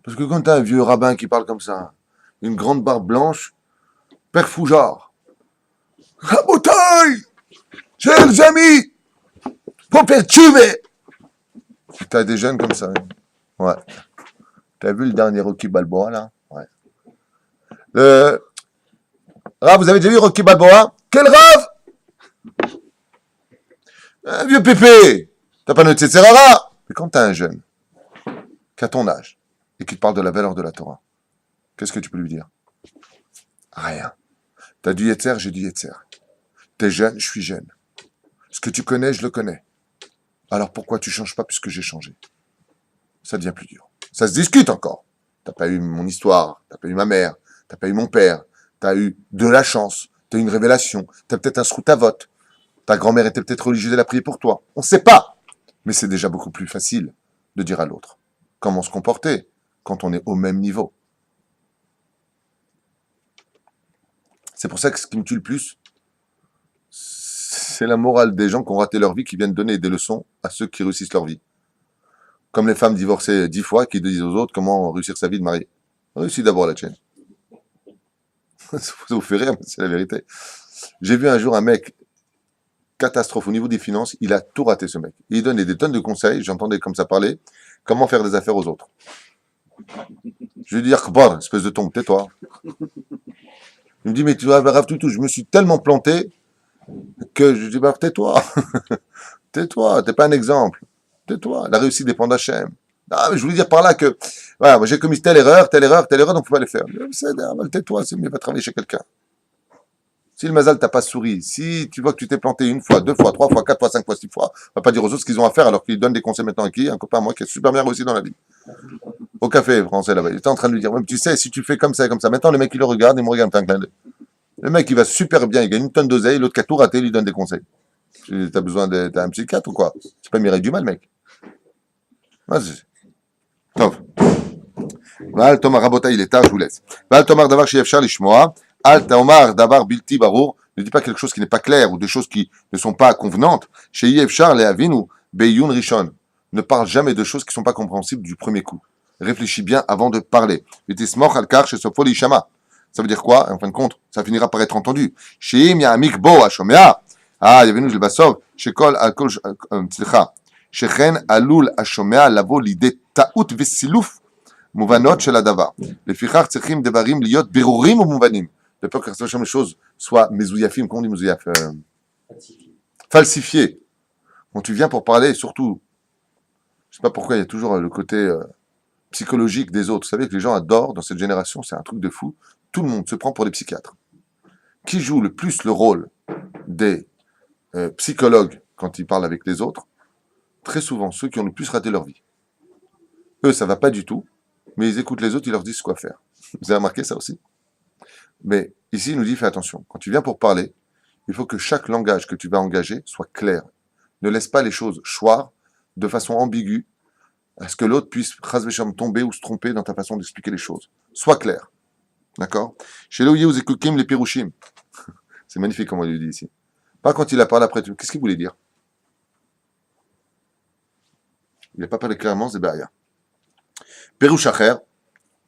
Speaker 1: Parce que quand tu as un vieux rabbin qui parle comme ça, une grande barbe blanche, Père Foujar, Rabotaï, Chers amis, pour faire tuer. T'as des jeunes comme ça. Hein. Ouais. T'as vu le dernier Rocky Balboa, là? Ouais. Rav, vous avez déjà vu Rocky Balboa? Quel Rav? Un vieux pépé. T'as pas noté Serrara? Mais quand t'as un jeune, qui a ton âge, et qui te parle de la valeur de la Torah, qu'est-ce que tu peux lui dire? Rien. T'as du Yetzer, j'ai du Yetzer. T'es jeune, je suis jeune. Ce que tu connais, je le connais. Alors pourquoi tu changes pas puisque j'ai changé? Ça devient plus dur. Ça se discute encore. T'as pas eu mon histoire, t'as pas eu ma mère, t'as pas eu mon père, t'as eu de la chance, t'as eu une révélation, t'as peut-être un sroutavot, ta grand-mère était peut-être religieuse, elle a prié pour toi. On sait pas. Mais c'est déjà beaucoup plus facile de dire à l'autre comment se comporter quand on est au même niveau. C'est pour ça que ce qui me tue le plus, c'est la morale des gens qui ont raté leur vie, qui viennent donner des leçons à ceux qui réussissent leur vie. Comme les femmes divorcées 10 fois, qui disent aux autres comment réussir sa vie de mariée. Réussis d'abord la tienne. Ça vous fait rire, mais c'est la vérité. J'ai vu un jour un mec, catastrophe au niveau des finances, il a tout raté ce mec. Il donnait des tonnes de conseils, j'entendais comme ça parler, comment faire des affaires aux autres. Je lui dis, Akbar, espèce de tombe, tais-toi. Il me dit, mais tu vas Rav Toutou, je me suis tellement planté que je dis, bah, tais-toi. Tais-toi, t'es pas un exemple. Tais-toi, la réussite dépend d'Hachem. Ah, mais je voulais dire par là que, voilà, moi j'ai commis telle erreur, donc faut pas les faire. Tais-toi, c'est mieux, va travailler chez quelqu'un. Si le mazal t'a pas souri, si tu vois que tu t'es planté une fois, 2 fois, 3 fois, 4 fois, 5 fois, 6 fois, on va pas dire aux autres ce qu'ils ont à faire alors qu'ils donnent des conseils maintenant à qui? Un copain à moi qui est super bien réussi dans la vie. Au café français là-bas. Il était en train de lui dire, ouais, mais tu sais, si tu fais comme ça et comme ça, maintenant le mec il le regarde, il me regarde, un clin d'œil. Le mec il va super bien, il gagne une tonne d'oseille, l'autre qui a tout raté, il lui donne des conseils. T'as besoin d'un psychiatre ou quoi? C'est pas Mireille Dumas le mec. Vas-y. Top. Val Tomar Rabota, il est tard, je vous laisse. Val Tomar Davar chez Efchar Lishmoa. Al Tomar Davar Bilti Barour. Ne dis pas quelque chose qui n'est pas clair ou des choses qui ne sont pas convenantes. Chez Efchar Leavin ou Beyun Rishon. Ne parle jamais de choses qui ne sont pas compréhensibles du premier coup. Réfléchis bien avant de parler. Vitismoch al Kar chez Sofol Ishama. Ça veut dire quoi? En fin de compte, ça finira par être entendu. Chez Im Yamik Bo Ashomea. Ah, Yavinu le Basov. Chez Kol Alkol Tzlecha. Chez Chen Alul Ashomea Lavo l'idée Taout Vesilouf. Mouvanot shel hadavar. Lefichach tzrichim devarim liot berurim ou mouvanim. De peur que les choses soient mezouyafim, comment on dit mezouyaf, falsifiées. Quand tu viens pour parler, surtout, je sais pas pourquoi il y a toujours le côté psychologique des autres. Vous savez que les gens adorent, dans cette génération, c'est un truc de fou. Tout le monde se prend pour des psychiatres. Qui joue le plus le rôle des psychologues quand ils parlent avec les autres? Très souvent, ceux qui ont le plus raté leur vie. Eux, ça va pas du tout. Mais ils écoutent les autres, ils leur disent quoi faire. Vous avez remarqué ça aussi? Mais ici, il nous dit, fais attention. Quand tu viens pour parler, il faut que chaque langage que tu vas engager soit clair. Ne laisse pas les choses choir de façon ambiguë, à ce que l'autre puisse tomber ou se tromper dans ta façon d'expliquer les choses. Sois clair. D'accord? Chez Loïe, vous écoutez les Pirouchim. C'est magnifique comment il lui dit ici. Pas quand il a parlé après tout. Qu'est-ce qu'il voulait dire? Il n'a pas parlé clairement, c'est Baria. Pérouche Acher,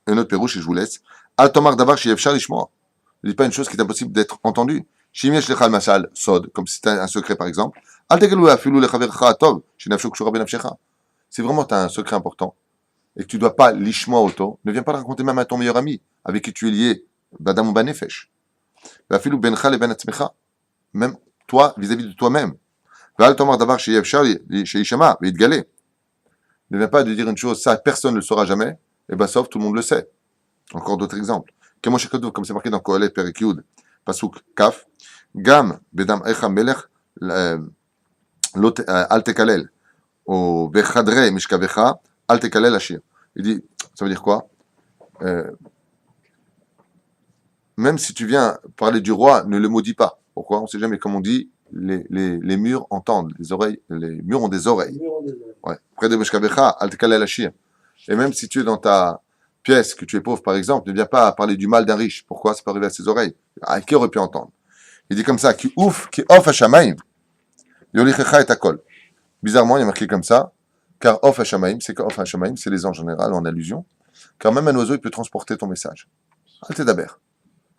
Speaker 1: un autre Pérouche et je vous laisse. Al Tomar Davar chez Efchar Ishmoa. Ne dis pas une chose qui est impossible d'être entendue. Shimiesh Lechal Mashal Sod, comme si c'était un secret par exemple. Al Tegalou Afilou Lechavercha Atov, chez Nafshok Shura Benafshecha. Si vraiment tu as un secret important et que tu ne dois pas l'Ishmoa auto, ne viens pas le raconter même à ton meilleur ami, avec qui tu es lié, Badam ou Banefesh. Afilou Benchal et Benatzmecha. Même toi vis-à-vis de toi-même. Al Tomar Davar chez Efchar, chez Ishama, Veidgalé. Ne viens pas de dire une chose, ça personne ne le saura jamais, et ben sauf tout le monde le sait. Encore d'autres exemples. Comme c'est marqué dans Kohelet Perek Yud, Pasuk Kaf, Gam Bedam Echa Melech Al Tekalel, au Bechadre Mishkavecha Al Tekalel Ashir. Il dit, ça veut dire quoi? Même si tu viens parler du roi, ne le maudis pas. Pourquoi? On ne sait jamais, comme on dit, les murs entendent, les murs ont des oreilles. Ouais. Près de Meshkabecha, Al-Tekalel Ashir. Et même si tu es dans ta pièce, que tu es pauvre par exemple, ne viens pas parler du mal d'un riche. Pourquoi? C'est pas arrivé à ses oreilles. Ah, qui aurait pu entendre? Il dit comme ça, qui ouf, qui off Hashamaim, Yolichecha et Akol. Bizarrement, il y a marqué comme ça, car off Hashamaim, c'est qu'off Hashamaim, c'est les anges en général, en allusion, car même un oiseau, il peut transporter ton message. Al-Tedaber.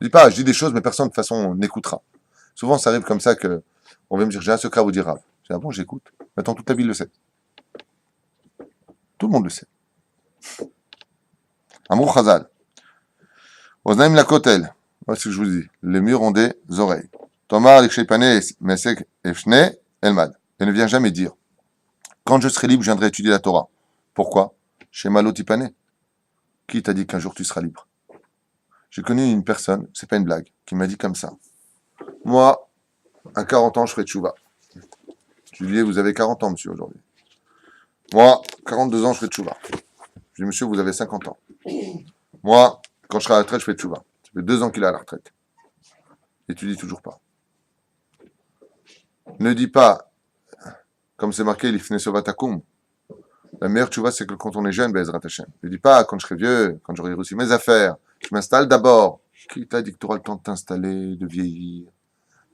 Speaker 1: Je dis pas, je dis des choses, mais personne de toute façon n'écoutera. Souvent, ça arrive comme ça que On vient me dire, j'ai un secret à vous dire, Rav. Je dis, ah bon, j'écoute. Maintenant, toute la ville le sait. Tout le monde le sait. Amour Chazal. Oznaim la kotel. Voilà ce que je vous dis. Les murs ont des oreilles. Tomar l'ikshepane mesek efshne elmad. Et ne viens jamais dire, quand je serai libre, je viendrai étudier la Torah. Pourquoi? Chez Malotipane. Qui t'a dit qu'un jour tu seras libre? J'ai connu une personne, c'est pas une blague, qui m'a dit comme ça. Moi, à 40 ans, je ferai tchouva. Je lui ai dit, vous avez 40 ans, monsieur, aujourd'hui. Moi, 42 ans, je ferai tchouva. Je lui ai dit, monsieur, vous avez 50 ans. Moi, quand je serai à la retraite, je fais tchouva. Ça fait 2 ans qu'il est à la retraite. Et tu dis toujours pas. Ne dis pas, comme c'est marqué, l'ifne sovatakum. La meilleure tchouva, c'est que quand on est jeune, Bezrat Hashem. Ne dis pas, quand je serai vieux, quand j'aurai reçu mes affaires, je m'installe d'abord. Qui t'a dit que tu auras le temps de t'installer, de vieillir?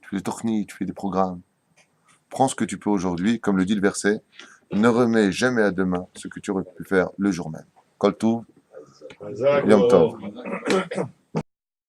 Speaker 1: Tu fais des tochnis, tu fais des programmes. Prends ce que tu peux aujourd'hui, comme le dit le verset. Ne remets jamais à demain ce que tu aurais pu faire le jour même. Kol Tov, Yom Tov.